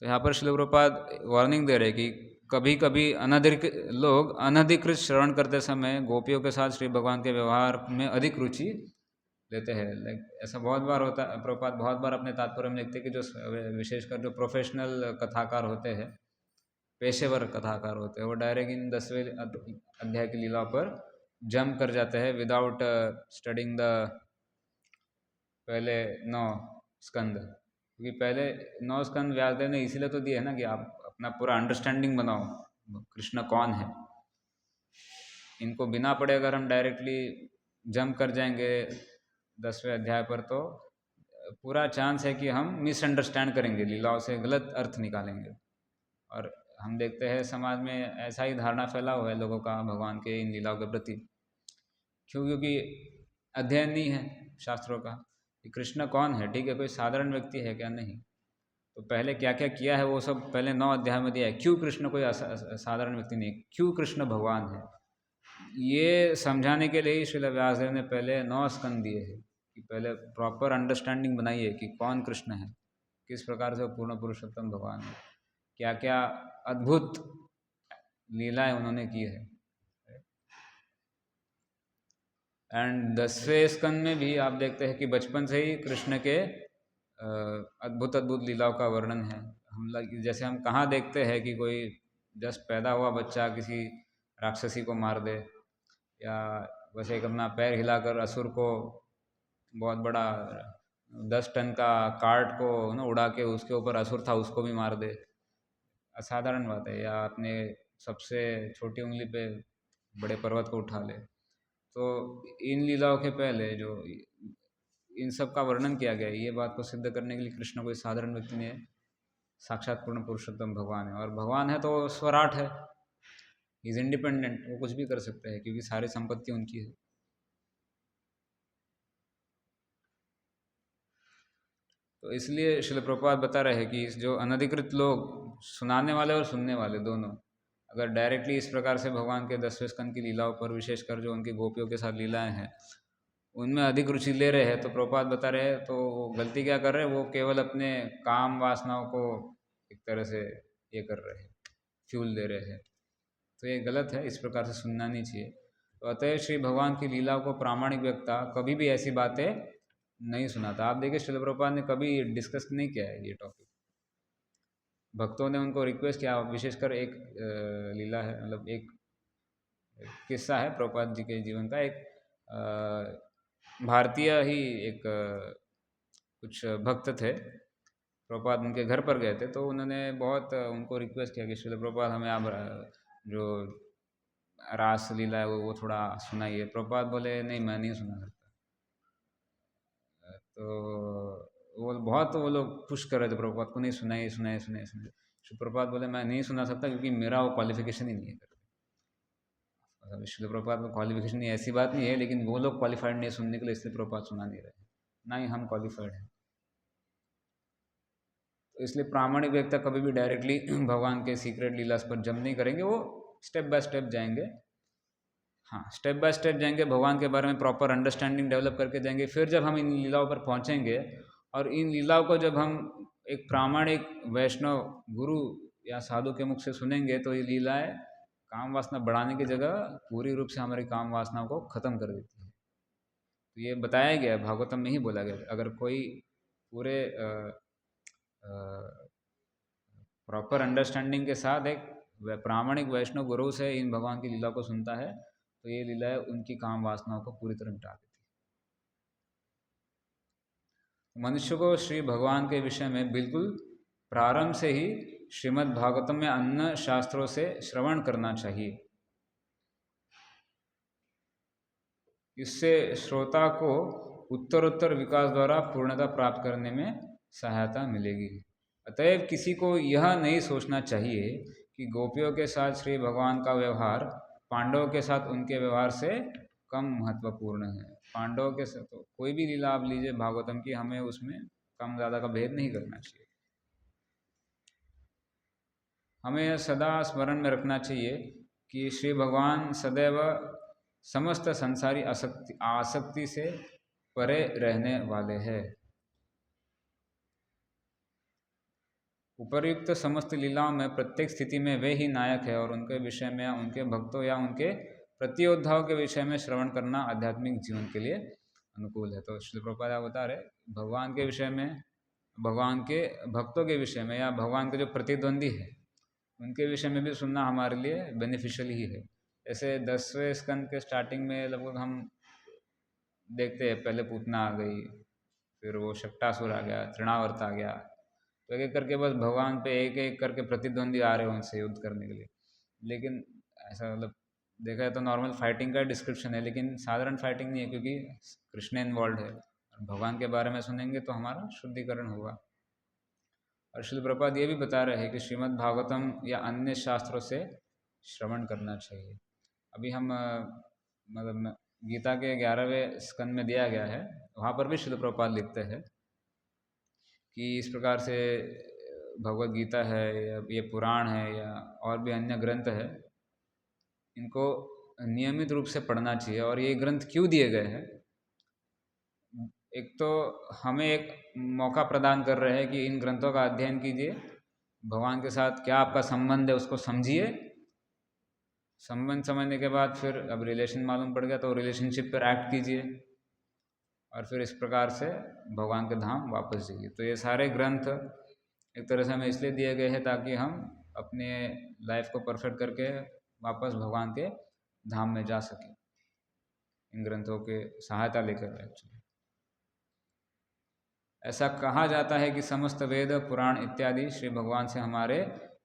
तो यहाँ पर श्रील प्रभुपाद वार्निंग दे रहे कि कभी कभी अनधिकृत श्रवण करते समय गोपियों के साथ श्री भगवान के व्यवहार में अधिक रुचि लेते हैं। लाइक ऐसा बहुत बार होता है, प्रभुपाद बहुत बार अपने तात्पर्य में लिखते हैं कि जो विशेषकर जो प्रोफेशनल कथाकार होते हैं, पेशेवर कथाकार होते हैं, वो डायरेक्ट इन 10वें अध्याय की लीला पर जम कर जाते हैं विदाउट स्टडिंग द पहले 9 स्कंद। क्योंकि पहले 9 स्कंद व्यासदेव ने इसीलिए तो दिए है ना कि आप अपना पूरा अंडरस्टैंडिंग बनाओ कृष्ण कौन है। इनको बिना पढ़े अगर हम डायरेक्टली जंप कर जाएंगे 10वें अध्याय पर तो पूरा चांस है कि हम मिसअंडरस्टैंड करेंगे, लीलाओं से गलत अर्थ निकालेंगे। और हम देखते हैं समाज में ऐसा ही धारणा फैला हुआ है लोगों का भगवान के इन लीलाओं के प्रति। क्योंकि अध्ययन नहीं है शास्त्रों का कि कृष्ण कौन है। ठीक है, कोई साधारण व्यक्ति है क्या? नहीं। तो पहले क्या क्या किया है वो सब पहले 9 अध्याय में दिया है। क्यों कृष्ण कोई साधारण व्यक्ति नहीं, क्यों कृष्ण भगवान है, ये समझाने के लिए ही श्रील व्यासदेव ने पहले 9 स्कंद दिए हैं कि पहले प्रॉपर अंडरस्टैंडिंग बनाइए कि कौन कृष्ण है, किस प्रकार से वो पूर्ण पुरुषोत्तम भगवान है, क्या क्या अद्भुत लीलाएं उन्होंने की है। एंड 10वें स्कंद में भी आप देखते हैं कि बचपन से ही कृष्ण के अद्भुत अद्भुत लीलाओं का वर्णन है। हम जैसे हम कहाँ देखते हैं कि कोई जस्ट पैदा हुआ बच्चा किसी राक्षसी को मार दे, या वैसे एक अपना पैर हिलाकर असुर को, बहुत बड़ा 10 टन का कार्ट को उड़ा के उसके ऊपर असुर था उसको भी मार दे, असाधारण बात है। या अपने सबसे छोटी उंगली पे बड़े पर्वत को उठा ले। तो इन लीलाओं के पहले जो इन सब का वर्णन किया गया है, ये बात को सिद्ध करने के लिए कृष्ण कोई साधारण व्यक्ति नहीं है, साक्षात पूर्ण पुरुषोत्तम भगवान है। और भगवान है तो स्वराट है, इज इंडिपेंडेंट, वो कुछ भी कर सकते हैं क्योंकि सारी संपत्ति उनकी है। तो इसलिए श्रील प्रभुपाद बता रहे हैं कि जो अनधिकृत लोग, सुनाने वाले और सुनने वाले दोनों, अगर डायरेक्टली इस प्रकार से भगवान के 10वें स्कंद की लीलाओं पर, विशेषकर जो उनकी गोपियों के साथ लीलाएं हैं, उनमें अधिक रुचि ले रहे हैं, तो प्रभुपाद बता रहे हैं तो वो गलती क्या कर रहे हैं, वो केवल अपने काम वासनाओं को एक तरह से ये कर रहे हैं, फ्यूल दे रहे हैं। तो ये गलत है, इस प्रकार से सुनना नहीं चाहिए। तो अतएव श्री भगवान की लीलाओं को प्रामाणिक व्यक्ता कभी भी ऐसी बातें नहीं सुनाता। आप देखिए श्रील प्रभुपाद ने कभी डिस्कस नहीं किया है ये टॉपिक। भक्तों ने उनको रिक्वेस्ट किया, विशेषकर एक लीला है, मतलब एक किस्सा है प्रभुपाद जी के जीवन का। एक भारतीय ही एक कुछ भक्त थे, प्रभुपाद उनके घर पर गए थे, तो उन्होंने बहुत उनको रिक्वेस्ट किया कि श्रील प्रभुपाद हमें आप जो रास लीला है वो थोड़ा सुनाइए। प्रभुपाद बोले नहीं, मैं नहीं सुना सकता। तो वो लोग पुश कर रहे थे प्रभुपाद को, नहीं सुनाइए सुनाइए सुनाइए सुनाइए। श्री प्रभुपाद बोले मैं नहीं सुना सकता क्योंकि मेरा वो क्वालिफिकेशन ही नहीं है। श्री प्रभुपाद का क्वालिफिकेशन नहीं, ऐसी बात नहीं है, लेकिन वो लोग क्वालिफाइड नहीं है सुनने के लिए, इसलिए प्रभुपाद सुना नहीं रहे, ना ही हम क्वालिफाइड हैं। तो इसलिए प्रामाणिक व्यक्ति कभी भी डायरेक्टली भगवान के सीक्रेट लीलास पर जम नहीं करेंगे, वो स्टेप बाय स्टेप जाएंगे। हाँ, स्टेप बाय स्टेप जाएंगे, भगवान के बारे में प्रॉपर अंडरस्टैंडिंग डेवलप करके जाएंगे। फिर जब हम इन लीलाओं पर पहुँचेंगे और इन लीलाओं को जब हम एक प्रामाणिक वैष्णव गुरु या साधु के मुख से सुनेंगे, तो ये लीलाएं काम वासना बढ़ाने की जगह पूरी रूप से हमारी काम वासनाओं को खत्म कर देती है। तो ये बताया गया है, भागवतम में ही बोला गया है, अगर कोई पूरे प्रॉपर अंडरस्टैंडिंग के साथ एक प्रामाणिक वैष्णव गुरु से इन भगवान की लीला को सुनता है, तो ये लीलाएं उनकी काम वासनाओं को पूरी तरह मिटा देती है। मनुष्य को श्री भगवान के विषय में बिल्कुल प्रारंभ से ही श्रीमद् भागवतम में अन्य शास्त्रों से श्रवण करना चाहिए। इससे श्रोता को उत्तरोत्तर विकास द्वारा पूर्णता प्राप्त करने में सहायता मिलेगी। अतएव किसी को यह नहीं सोचना चाहिए कि गोपियों के साथ श्री भगवान का व्यवहार पांडवों के साथ उनके व्यवहार से कम महत्वपूर्ण है। पांडवों के साथ तो कोई भी लीला आप लीजिए भागवतम की, हमें उसमें कम ज़्यादा का भेद नहीं करना चाहिए। हमें यह सदा स्मरण में रखना चाहिए कि श्री भगवान सदैव समस्त संसारी आसक्ति से परे रहने वाले हैं। उपर्युक्त समस्त लीलाओं में प्रत्येक स्थिति में वे ही नायक है और उनके विषय में, उनके भक्तों या उनके प्रतियोद्धाओं के विषय में श्रवण करना आध्यात्मिक जीवन के लिए अनुकूल है। तो श्री प्रभुपाद बता रहे भगवान के विषय में, भगवान के भक्तों के विषय में या भगवान के जो प्रतिद्वंदी है उनके विषय में भी सुनना हमारे लिए बेनिफिशियल ही है। जैसे 10वें स्कंद के स्टार्टिंग में लगभग हम देखते हैं, पहले पूतना आ गई, फिर वो शक्टासुर आ गया, तृणावर्त आ गया, तो एक एक करके बस भगवान पे एक एक करके प्रतिद्वंदी आ रहे हैं उनसे युद्ध करने के लिए। लेकिन ऐसा मतलब देखा जाए तो नॉर्मल फाइटिंग का डिस्क्रिप्शन है, लेकिन साधारण फाइटिंग नहीं है क्योंकि कृष्ण इन्वॉल्व है। और भगवान के बारे में सुनेंगे तो हमारा शुद्धिकरण होगा। और श्रील प्रभुपाद ये भी बता रहे हैं कि श्रीमद् भागवतम या अन्य शास्त्रों से श्रवण करना चाहिए। अभी हम मतलब गीता के 11वें स्कंद में दिया गया है, वहाँ पर भी श्रील प्रभुपाद लिखते हैं कि इस प्रकार से भगवत गीता है या ये पुराण है या और भी अन्य ग्रंथ है, इनको नियमित रूप से पढ़ना चाहिए। और ये ग्रंथ क्यों दिए गए हैं, एक तो हमें एक मौका प्रदान कर रहे हैं कि इन ग्रंथों का अध्ययन कीजिए, भगवान के साथ क्या आपका संबंध है उसको समझिए, संबंध समझने के बाद फिर अब रिलेशन मालूम पड़ गया तो रिलेशनशिप पर एक्ट कीजिए और फिर इस प्रकार से भगवान के धाम वापस जाइए। तो ये सारे ग्रंथ एक तरह से हमें इसलिए दिए गए हैं ताकि हम अपने लाइफ को परफेक्ट करके वापस भगवान के धाम में जा सकें, इन ग्रंथों के सहायता लेकर। एक्चुअली ऐसा कहा जाता है कि समस्त वेद पुराण इत्यादि श्री भगवान से हमारे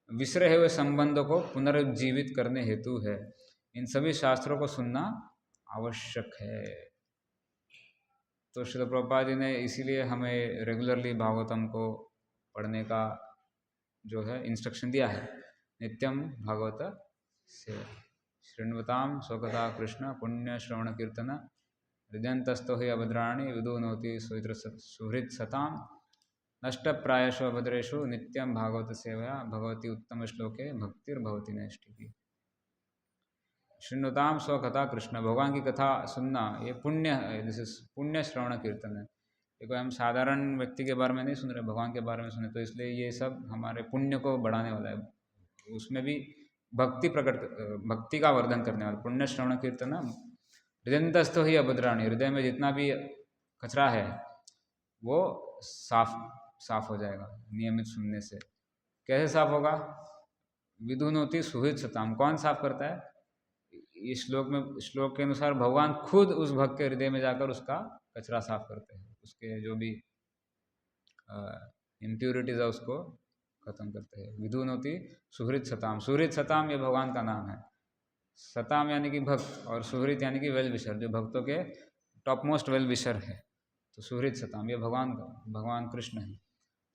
विसरे हुए संबंधों को पुनर्जीवित करने हेतु है। इन सभी शास्त्रों को सुनना आवश्यक है। तो श्रील प्रभुपाद जी ने इसीलिए हमें रेगुलरली भागवतम को पढ़ने का जो है इंस्ट्रक्शन दिया है। नित्यम भागवत से शृण्वताम स्वकथा कृष्ण पुण्य श्रवण कीर्तन हृदयंतस्थो ही अभद्राणि विदुनोति सुहृत सताम नष्ट प्रायशो अभद्रेशु नित्यम भागवत सेवया भगवती उत्तम श्लोके भक्तिर्भवती नैष्ठिकी। शृण्वताम स्वकथा कृष्ण, भगवान की कथा सुनना ये पुण्य है। दिस इज पुण्य श्रवण कीर्तन है। ये कोई हम साधारण व्यक्ति के बारे में नहीं सुन रहे, भगवान के बारे में सुने, तो इसलिए ये सब हमारे पुण्य को बढ़ाने वाला है। उसमें भी भक्ति का वर्धन करने वाला पुण्य श्रवण कीर्तन। हृदयंतस्थ ही अभद्राणी, हृदय में जितना भी कचरा है वो साफ हो जाएगा नियमित सुनने से। कैसे साफ होगा? विदुनोति सुहृद सताम, कौन साफ करता है? इस श्लोक के अनुसार भगवान खुद उस भक्त के हृदय में जाकर उसका कचरा साफ करते हैं, उसके जो भी इम्प्योरिटीज है उसको खत्म करते हैं। विदुनोति सुहृद सताम, सुहृद सताम ये भगवान का नाम है। सताम यानी कि भक्त और सुहृद यानी कि वेल विशर, जो भक्तों के टॉप मोस्ट वेल विशर है। तो सुहृद सताम ये भगवान कृष्ण है।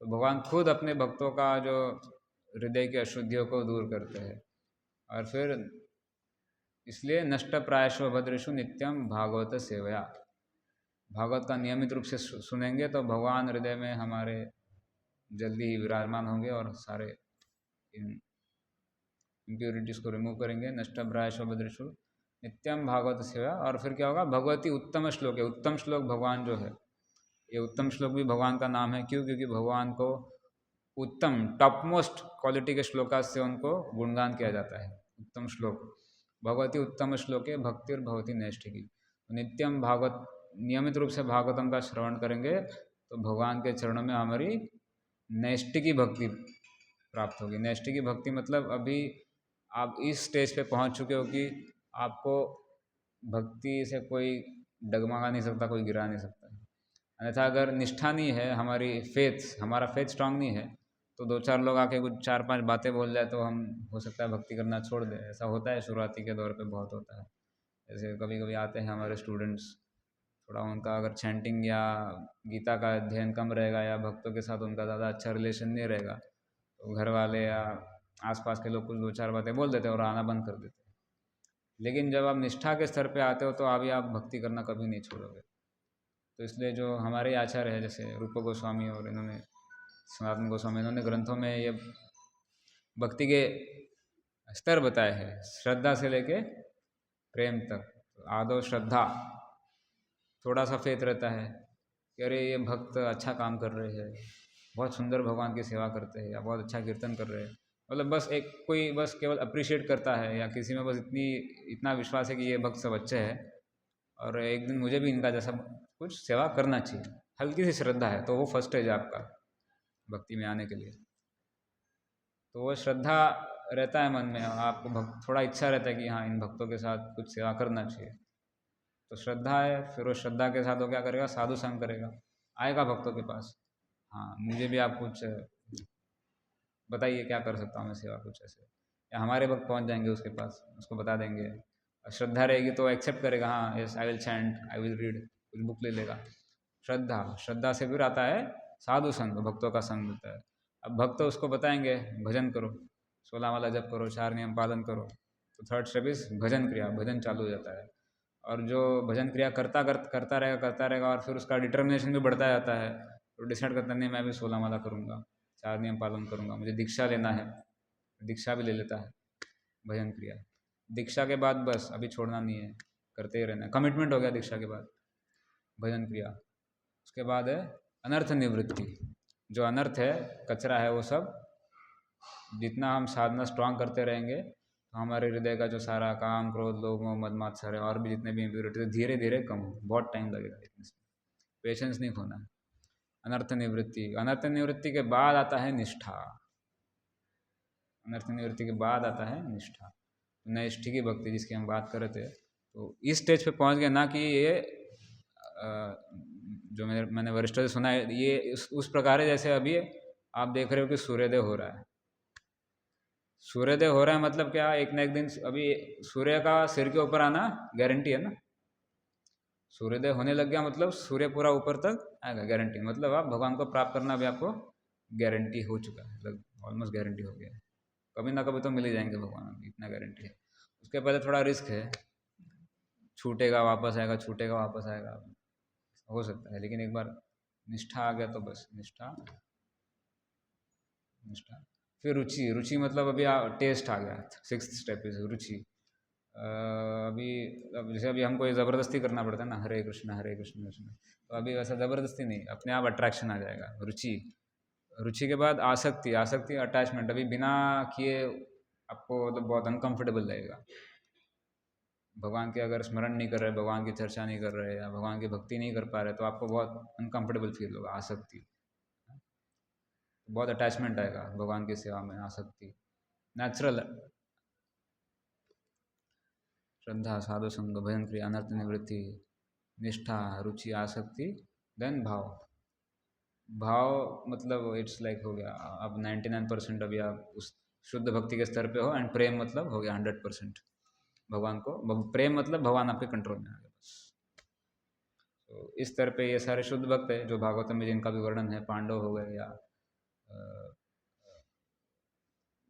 तो भगवान खुद अपने भक्तों का जो हृदय की अशुद्धियों को दूर करते हैं। और फिर इसलिए नष्ट प्रायशो भद्रेशु नित्यम भागवत सेवया, भागवत का नियमित रूप से सुनेंगे तो भगवान हृदय में हमारे जल्दी ही विराजमान होंगे और सारे इम्प्योरिटीज को रिमूव करेंगे। नष्ट प्रायशो भद्रेशु नित्यम भागवत सेवा। और फिर क्या होगा? भगवती उत्तम श्लोक है। उत्तम श्लोक भगवान जो है, ये उत्तम श्लोक भी भगवान का नाम है। क्यों? क्योंकि भगवान को उत्तम टॉप मोस्ट क्वालिटी के श्लोका से उनको गुणगान किया जाता है। उत्तम श्लोक भगवती उत्तम श्लोके भक्तिर्भवती नैष्ठिकी। नित्यम भागवत, नियमित रूप से भागवतम का श्रवण करेंगे तो भगवान के चरणों में हमारी नैष्ठिकी भक्ति प्राप्त होगी। नैष्ठिकी भक्ति मतलब अभी आप इस स्टेज पे पहुंच चुके हो कि आपको भक्ति से कोई डगमगा नहीं सकता, कोई गिरा नहीं सकता। अन्यथा अगर निष्ठा नहीं है, हमारा फेथ स्ट्रांग नहीं है, तो दो चार लोग आके कुछ 4-5 बातें बोल जाए तो हम हो सकता है भक्ति करना छोड़ दें। ऐसा होता है, शुरुआती के दौर पे बहुत होता है। जैसे कभी कभी आते हैं हमारे स्टूडेंट्स, थोड़ा उनका अगर चैंटिंग या गीता का अध्ययन कम रहेगा या भक्तों के साथ उनका ज़्यादा अच्छा रिलेशन नहीं रहेगा, तो घर वाले या आसपास के लोग कुछ 2-4 बातें बोल देते हैं और आना बंद कर देते हैं। लेकिन जब आप निष्ठा के स्तर पे आते हो तो अभी आप भक्ति करना कभी नहीं छोड़ोगे। तो इसलिए जो हमारे आचार्य है, जैसे रूप गोस्वामी और इन्होंने सनातन गोस्वामी, इन्होंने ग्रंथों में ये भक्ति के स्तर बताए हैं, श्रद्धा से लेके प्रेम तक। आदो श्रद्धा, थोड़ा सा फेथ रहता है कि अरे ये भक्त अच्छा काम कर रहे हैं, बहुत सुंदर भगवान की सेवा करते हैं या बहुत अच्छा कीर्तन कर रहे हैं। मतलब बस एक कोई बस केवल अप्रिशिएट करता है या किसी में बस इतना विश्वास है कि ये भक्त सब अच्छे हैं और एक दिन मुझे भी इनका जैसा कुछ सेवा करना चाहिए, हल्की सी श्रद्धा है, तो वो फर्स्ट स्टेज है आपका भक्ति में आने के लिए। तो वो श्रद्धा रहता है मन में, आपको थोड़ा इच्छा रहता है कि हाँ इन भक्तों के साथ कुछ सेवा करना चाहिए, तो श्रद्धा है। फिर वो श्रद्धा के साथ वो क्या करेगा? साधु संग करेगा, आएगा भक्तों के पास, हाँ मुझे भी आप कुछ बताइए क्या कर सकता हूँ मैं सेवा, कुछ ऐसे। या हमारे भक्त पहुँच जाएंगे उसके पास, उसको बता देंगे। श्रद्धा रहेगी तो एक्सेप्ट करेगा, हाँ yes I will chant, I will read, कुछ बुक ले लेगा। श्रद्धा से फिर आता है साधु संग, भक्तों का संग होता है। अब भक्त उसको बताएंगे भजन करो, 16 माला जप करो, 4 नियम पालन करो। तो थर्ड स्टेप इज भजन क्रिया, भजन चालू हो जाता है। और जो भजन क्रिया करता रहेगा और फिर उसका डिटर्मिनेशन भी बढ़ता जाता है, तो डिसाइड करता नहीं मैं भी 16 माला करूँगा, 4 नियम पालन करूँगा, मुझे दीक्षा लेना है, दीक्षा भी ले लेता है। भजन क्रिया, दीक्षा के बाद बस अभी छोड़ना नहीं है, करते ही रहना है, कमिटमेंट हो गया दीक्षा के बाद भजन क्रिया। उसके बाद है अनर्थ निवृत्ति। जो अनर्थ है, कचरा है, वो सब जितना हम साधना स्ट्रांग करते रहेंगे तो हमारे हृदय का जो सारा काम, क्रोध, लोभ, मोह, मद, मात्सर्य और भी जितने भी इम्प्योरिटी धीरे धीरे कम हो, बहुत टाइम लगेगा, पेशेंस नहीं खोना है। अनर्थ निवृत्ति के बाद आता है निष्ठा। अनर्थ निवृत्ति के बाद आता है निष्ठा, नैष्ठिकी भक्ति जिसकी हम बात कर रहे थे। तो इस स्टेज पे पहुंच गए ना कि ये जो मैंने वरिष्ठों से सुना है, ये उस प्रकार है जैसे अभी आप देख रहे हो कि सूर्योदय हो रहा है। सूर्योदय हो रहा है मतलब क्या, एक ना एक दिन अभी सूर्य का सिर के ऊपर आना गारंटी है ना। सूर्योदय होने लग गया मतलब सूर्य पूरा ऊपर तक आएगा, गारंटी। मतलब आप भगवान को प्राप्त करना भी आपको गारंटी हो चुका है, मतलब ऑलमोस्ट गारंटी हो गया है। कभी ना कभी तो मिल ही जाएंगे भगवान, अभी इतना गारंटी है। उसके पहले थोड़ा रिस्क है, छूटेगा वापस आएगा, छूटेगा वापस आएगा, हो सकता है। लेकिन एक बार निष्ठा आ गया तो बस निष्ठा निष्ठा। फिर रुचि, रुचि मतलब अभी टेस्ट आ गया, सिक्स्थ स्टेप इज रुचि। अभी अब जैसे अभी हमको ये ज़बरदस्ती करना पड़ता है ना, हरे कृष्ण हरे कृष्ण कृष्ण, तो अभी वैसा ज़बरदस्ती नहीं, अपने आप अट्रैक्शन आ जाएगा। रुचि, रुचि के बाद आसक्ति, आसक्ति अटैचमेंट। अभी बिना किए आपको मतलब बहुत अनकंफर्टेबल लगेगा। भगवान के अगर स्मरण नहीं कर रहे, भगवान की चर्चा नहीं कर रहे, या भगवान की भक्ति नहीं कर पा रहे, तो आपको बहुत अनकंफर्टेबल फील होगा, आसक्ति। बहुत अटैचमेंट आएगा भगवान की सेवा में, आसक्ति नेचुरल। श्रद्धा, साधु संग, भजन क्रिया, अनर्थ निवृत्ति, निष्ठा, रुचि, आसक्ति, देन भाव। भाव मतलब इट्स लाइक हो गया अब 99%, अभी आप उस शुद्ध भक्ति के स्तर पे हो। एंड प्रेम मतलब हो गया 100%। भगवान को प्रेम मतलब भगवान आपके कंट्रोल में आ गया बस। तो इस स्तर पे ये सारे शुद्ध भक्त है जो भागवतम में जिनका भी वर्णन है, पांडव हो गए, या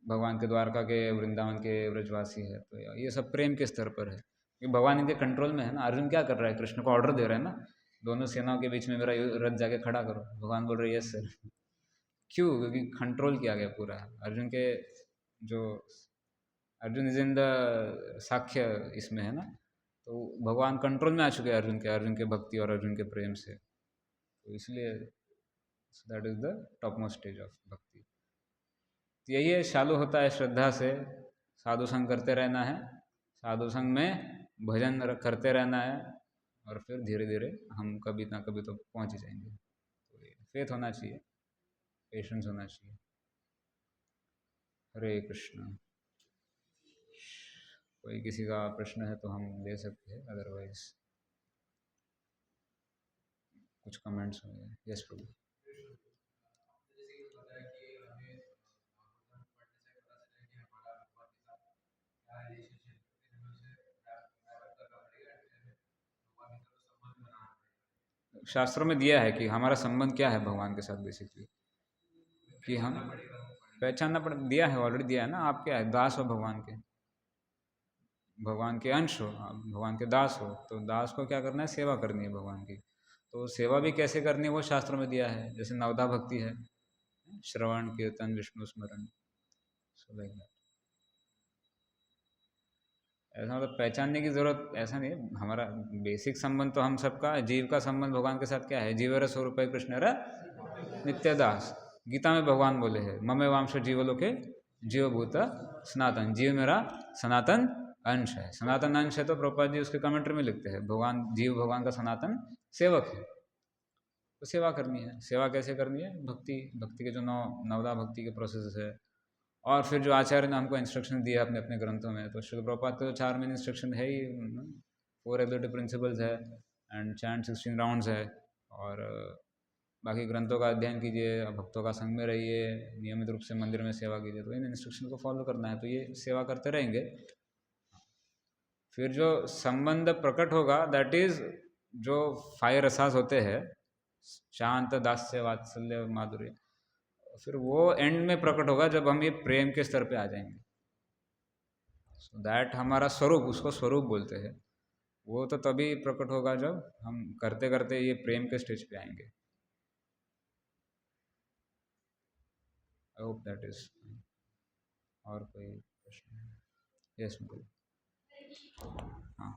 भगवान के द्वारका के, वृंदावन के व्रजवासी है, तो ये सब प्रेम के स्तर पर है, क्योंकि भगवान इनके कंट्रोल में है ना। अर्जुन क्या कर रहा है, कृष्ण को ऑर्डर दे रहा है ना, दोनों सेनाओं के बीच में मेरा रथ जाके खड़ा करो। भगवान बोल रहे यस सर। क्यों? क्योंकि कंट्रोल किया गया पूरा अर्जुन के, जो अर्जुन इज इन द साख्य इसमें है ना, तो भगवान कंट्रोल में आ चुके हैं अर्जुन के भक्ति और अर्जुन के प्रेम से। तो इसलिए that is the top most stage of भक्ति। तो यही है, चालू होता है श्रद्धा से, साधु संग करते रहना है, साधु संग में भजन करते रहना है, और फिर धीरे धीरे हम कभी ना कभी तो पहुंच ही जाएंगे। तो ये फेथ होना चाहिए, पेशेंस होना चाहिए। हरे कृष्ण। कोई किसी का प्रश्न है तो हम ले सकते हैं, अदरवाइज कुछ कमेंट्स होंगे। यस प्रभु। शास्त्रों में दिया है कि हमारा संबंध क्या है भगवान के साथ, बेसिकली कि हम पहचानना पड़, दिया है ऑलरेडी, दिया है ना। आप क्या है, दास हो भगवान के, भगवान के अंश हो, आप भगवान के दास हो, तो दास को क्या करना है, सेवा करनी है भगवान की। तो सेवा भी कैसे करनी है वो शास्त्रों में दिया है। जैसे नवधा भक्ति है, श्रवण कीर्तन विष्णु स्मरण, सो लाइक दैट। ऐसा मतलब पहचानने की जरूरत ऐसा नहीं है। हमारा बेसिक संबंध तो हम सबका, जीव का संबंध भगवान के साथ क्या है, जीवर स्वरूप कृष्ण र नित्यदास। गीता में भगवान बोले हैं, ममे वांश जीवलोके जीवभूत सनातन, जीव मेरा सनातन अंश है। सनातन अंश है तो प्रभुपाद जी उसके कमेंट्री में लिखते हैं, भगवान जीव भगवान का सनातन सेवक है। तो सेवा करनी है। सेवा कैसे करनी है, भक्ति, भक्ति के जो नवदा भक्ति के प्रोसेस है, और फिर जो आचार्य ने हमको इंस्ट्रक्शन दिया अपने अपने ग्रंथों में, तो श्रील प्रभुपाद के तो 4 मेन इंस्ट्रक्शन है ही, 4 रेगुलेटरी प्रिंसिपल्स है, एंड चैंट 16 राउंड्स है, और बाकी ग्रंथों का अध्ययन कीजिए, भक्तों का संग में रहिए, नियमित रूप से मंदिर में सेवा कीजिए। तो इन इंस्ट्रक्शन को फॉलो करना है, तो ये सेवा करते रहेंगे। फिर जो संबंध प्रकट होगा, दैट इज जो 5 रसास होते हैं, शांत, दास्य, वात्सल्य, माधुर्य, फिर वो एंड में प्रकट होगा जब हम ये प्रेम के स्तर पे आ जाएंगे। सो दैट हमारा स्वरूप, उसको स्वरूप बोलते हैं। वो तो तभी प्रकट होगा जब हम करते करते ये प्रेम के स्टेज पे आएंगे। I hope that is. और कोई प्रश्न? यस मुकुल। हाँ,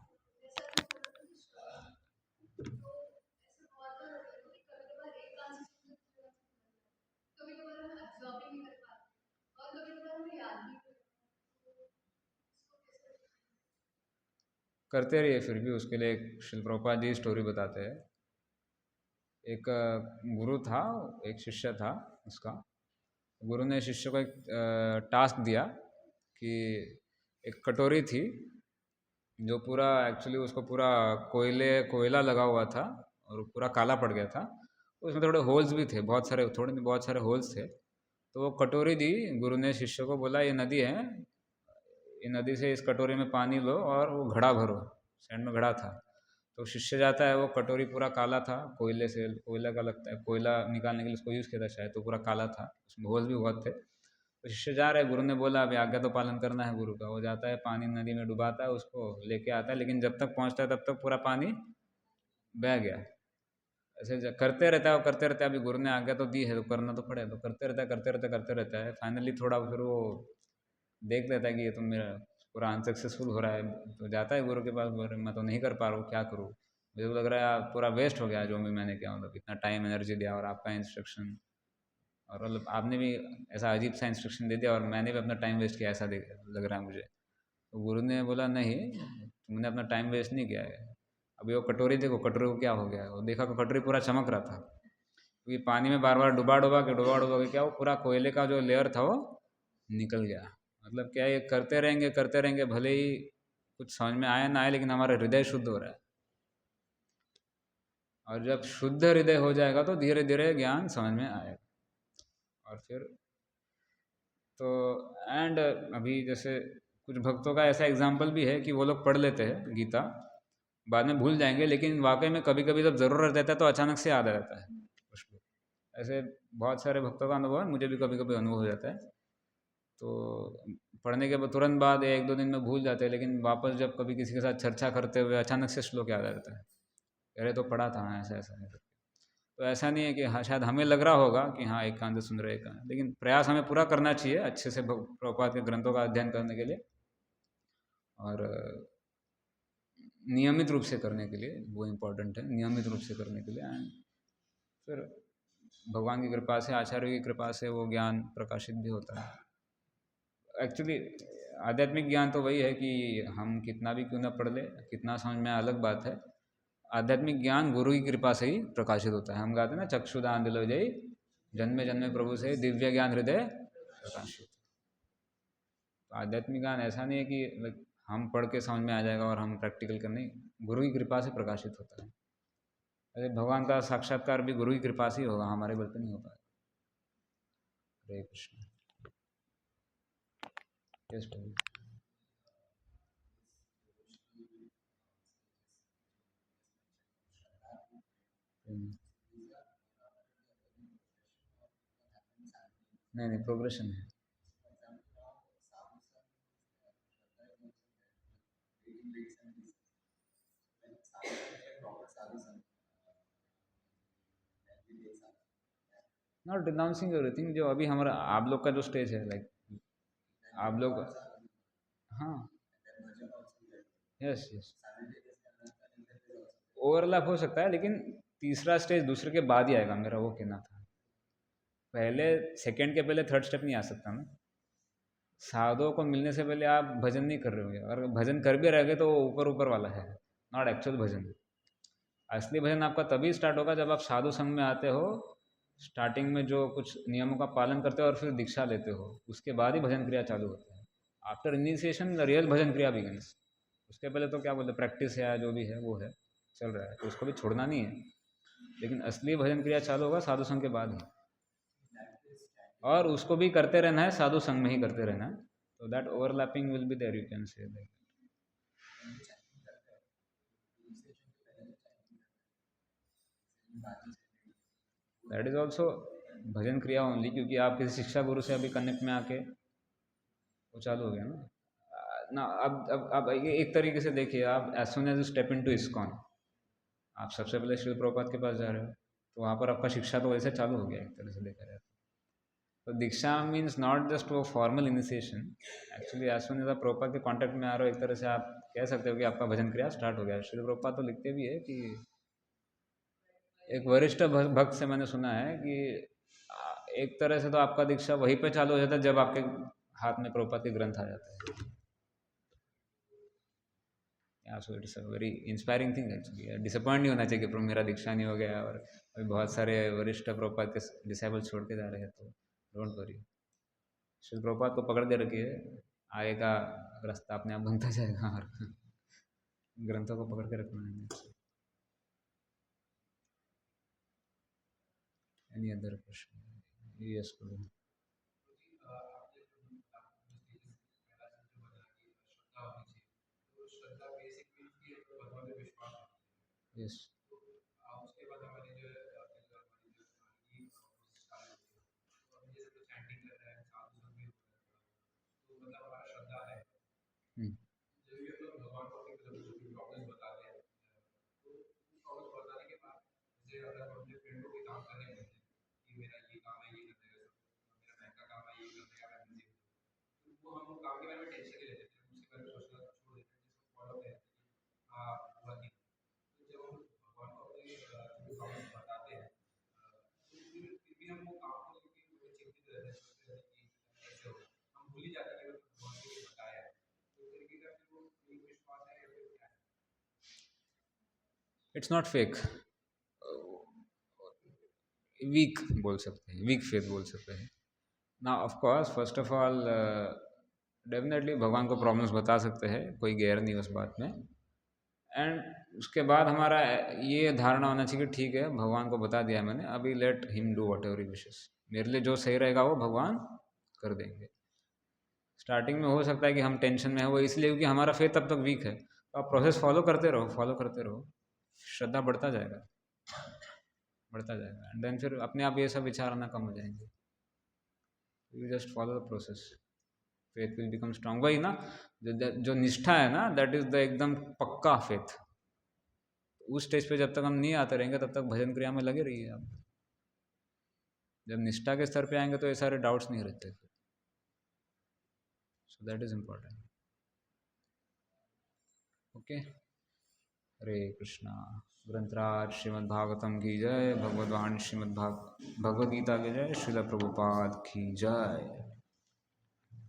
करते रहिए। फिर भी उसके लिए एक श्रील प्रभुपाद जी स्टोरी बताते हैं। एक गुरु था, एक शिष्य था उसका। गुरु ने शिष्य को एक टास्क दिया कि एक कटोरी थी जो पूरा, एक्चुअली उसको पूरा कोयला लगा हुआ था और पूरा काला पड़ गया था। उसमें थोड़े होल्स भी थे, बहुत सारे, थोड़े नहीं बहुत सारे होल्स थे। तो वो कटोरी दी, गुरु ने शिष्य को बोला ये नदी है, ये नदी से इस कटोरी में पानी लो और वो घड़ा भरो। सैंड में घड़ा था। तो शिष्य जाता है, वो कटोरी पूरा काला था, कोयले से, कोयला का लगता है, कोयला निकालने के लिए उसको यूज़ किया था शायद, तो पूरा काला था, उसमें होल भी बहुत थे। तो शिष्य जा रहे, गुरु ने बोला अभी आज्ञा तो पालन करना है गुरु का। वो जाता है, पानी नदी में डुबाता है, उसको लेके आता है, लेकिन जब तक पहुँचता है तब तक पूरा पानी बह गया। ऐसे करते रहता है, वो करते रहता है। अभी गुरु ने आज्ञा तो दी है तो करना तो पड़े, तो करते रहता है, करते रहता है, करते रहता है। फाइनली थोड़ा फिर वो देख लेता है कि ये तो मेरा पूरा अनसक्सेसफुल हो रहा है, तो जाता है गुरु के पास, बोल मैं तो नहीं कर पा रहा हूँ, क्या करूँ, मुझे तो लग रहा है पूरा वेस्ट हो गया जो भी मैंने किया, मतलब इतना टाइम एनर्जी दिया और आपका इंस्ट्रक्शन, और मतलब आपने भी ऐसा अजीब सा इंस्ट्रक्शन दे दिया और मैंने भी अपना टाइम वेस्ट किया, ऐसा लग रहा है मुझे। तो गुरु ने बोला नहीं, तुमने अपना टाइम वेस्ट नहीं किया है। अभी वो कटोरी देखो, कटोरी को क्या हो गया है, वो देखा तो कटोरी पूरा चमक रहा था, क्योंकि पानी में बार बार डुबा डुबा के क्या, वो पूरा कोयले का जो लेयर था वो निकल गया। मतलब क्या, ये करते रहेंगे, भले ही कुछ समझ में आए ना आए, लेकिन हमारा हृदय शुद्ध हो रहा है। और जब शुद्ध हृदय हो जाएगा तो धीरे धीरे ज्ञान समझ में आएगा। और फिर तो एंड अभी जैसे कुछ भक्तों का ऐसा एग्जाम्पल भी है कि वो लोग पढ़ लेते हैं गीता, बाद में भूल जाएंगे, लेकिन वाकई में कभी कभी जब ज़रूरत रहता है तो अचानक से याद आ जाता है उसको। ऐसे बहुत सारे भक्तों का अनुभव है, मुझे भी कभी कभी अनुभव हो जाता है। तो पढ़ने के तुरंत बाद एक दो दिन में भूल जाते हैं, लेकिन वापस जब कभी किसी के साथ चर्चा करते हुए अचानक से श्लोक याद आ जाता है, अरे तो पढ़ा था, हाँ ऐसा ऐसा है। तो ऐसा नहीं है कि हाँ, शायद हमें लग रहा होगा कि हाँ एक कान से सुन रहे, एक कान, लेकिन प्रयास हमें पूरा करना चाहिए अच्छे से प्रभुपाद के ग्रंथों का अध्ययन करने के लिए, और नियमित रूप से करने के लिए, वो इम्पोर्टेंट है, नियमित रूप से करने के लिए। एंड फिर भगवान की कृपा से, आचार्य की कृपा से वो ज्ञान प्रकाशित भी होता है। एक्चुअली आध्यात्मिक ज्ञान तो वही है कि हम कितना भी क्यों ना पढ़ ले, कितना समझ में अलग बात है, आध्यात्मिक ज्ञान गुरु की कृपा से ही प्रकाशित होता है। हम गाते हैं ना, चक्षुदान दिलो जय, जन्मे जन्मे प्रभु से दिव्य ज्ञान हृदय प्रकाशित। तो आध्यात्मिक ज्ञान ऐसा नहीं है कि हम पढ़ के समझ में आ जाएगा और हम प्रैक्टिकल करने, गुरु की कृपा से प्रकाशित होता है। अरे भगवान का साक्षात्कार भी गुरु की कृपा से ही होगा, हमारे बल पे नहीं होता है। हरे कृष्ण। यस प्रभु। नहीं नहीं, प्रोग्रेशन है। नॉट डिनाउंसिंग एवरीथिंग, जो अभी हमारा आप लोग का जो स्टेज है, लाइक आप लोग, हाँ, यस यस, ओवरलैप हो सकता है, लेकिन तीसरा स्टेज दूसरे के बाद ही आएगा, मेरा वो कहना था। पहले सेकंड के पहले थर्ड स्टेप नहीं आ सकता ना। साधुओं को मिलने से पहले आप भजन नहीं कर रहे होगे, और भजन कर भी रहोगे तो वो ऊपर ऊपर वाला है, नॉट एक्चुअल भजन। असली भजन आपका तभी स्टार्ट होगा जब आप साधु संघ में आते हो, स्टार्टिंग में जो कुछ नियमों का पालन करते हो और फिर दीक्षा लेते हो, उसके बाद ही भजन क्रिया चालू होता है। आफ्टर इनिशिएशन द रियल भजन क्रिया बिगिंस। उसके पहले तो क्या बोलते, प्रैक्टिस है, जो भी है वो है, चल रहा है, तो उसको भी छोड़ना नहीं है, लेकिन असली भजन क्रिया चालू होगा साधु संघ के बाद ही। और उसको भी करते रहना है, साधु संघ में ही करते रहना है, तो that overlapping will be there, you can say that. That is also bhajan kriya only, क्योंकि आप किसी शिक्षा गुरु से अभी कनेक्ट में आके वो चालू हो गया ना। ना अब ये एक तरीके से देखिए, आप as soon as you step into ISKCON, आप सबसे पहले श्री प्रभुपाद के पास जा रहे हो, तो वहाँ पर आपका शिक्षा तो वैसे चालू हो गया एक तरह से देखा जाए तो। दीक्षा मीन्स नॉट जस्ट वो formal initiation, actually as soon as आप प्रभुपाद के कॉन्टेक्ट में आ रहे हो, एक तरह से आप कह सकते हो कि आपका भजन क्रिया स्टार्ट हो गया। श्री प्रभुपाद तो लिखते भी है कि एक वरिष्ठ भक्त से मैंने सुना है कि एक तरह से तो आपका दीक्षा वहीं पे चालू हो जाता है जब आपके हाथ में प्रभुपाद के ग्रंथ आ जाते हैं। So it's a very inspiring thing actually. Disappoint नहीं होना चाहिए कि मेरा दीक्षा नहीं हो गया और अभी बहुत सारे वरिष्ठ प्रभुपाद के डिसाइबल छोड़ के जा रहे हैं, तो डोंट वरी, श्री प्रभुपाद को पकड़ के रखिए, आगे का रास्ता अपने आप बनता जाएगा, और ग्रंथों को पकड़ के रखना है। Any other question? यस प्रभु। Yes. Hmm. It's not fake, weak बोल सकते हैं, वीक फेथ बोल सकते हैं ना। Of course first of all definitely भगवान को प्रॉब्लम्स बता सकते हैं, कोई गैर नहीं उस बात में। एंड उसके बाद हमारा ये धारणा होना चाहिए कि ठीक है भगवान को बता दिया मैंने, अभी let him do what ever he wishes, मेरे लिए जो सही रहेगा वो भगवान कर देंगे। स्टार्टिंग में हो सकता है कि हम टेंशन में है, वो इसलिए क्योंकि हमारा फेथ तब तक वीक है। तो आप प्रोसेस फॉलो करते रहो, फॉलो करते रहो, श्रद्धा बढ़ता जाएगा, बढ़ता जाएगा। एंड देन फिर अपने आप ये सब विचार आना कम हो जाएंगे। You just follow the process, faith will become strong. वही ना, जो निष्ठा है ना, दैट इज द एकदम पक्का फेथ। उस स्टेज पे जब तक हम नहीं आते रहेंगे तब तक भजन क्रिया में लगे रहिए आप। जब निष्ठा के स्तर पे आएंगे तो ये सारे डाउट्स नहीं रहते। So that is important. Okay, Hare Krishna. ग्रंथराज श्रीमद्भागवतम की जय, भगवद्वाणी भगवद गीता की जय, श्रील प्रभुपाद की जय।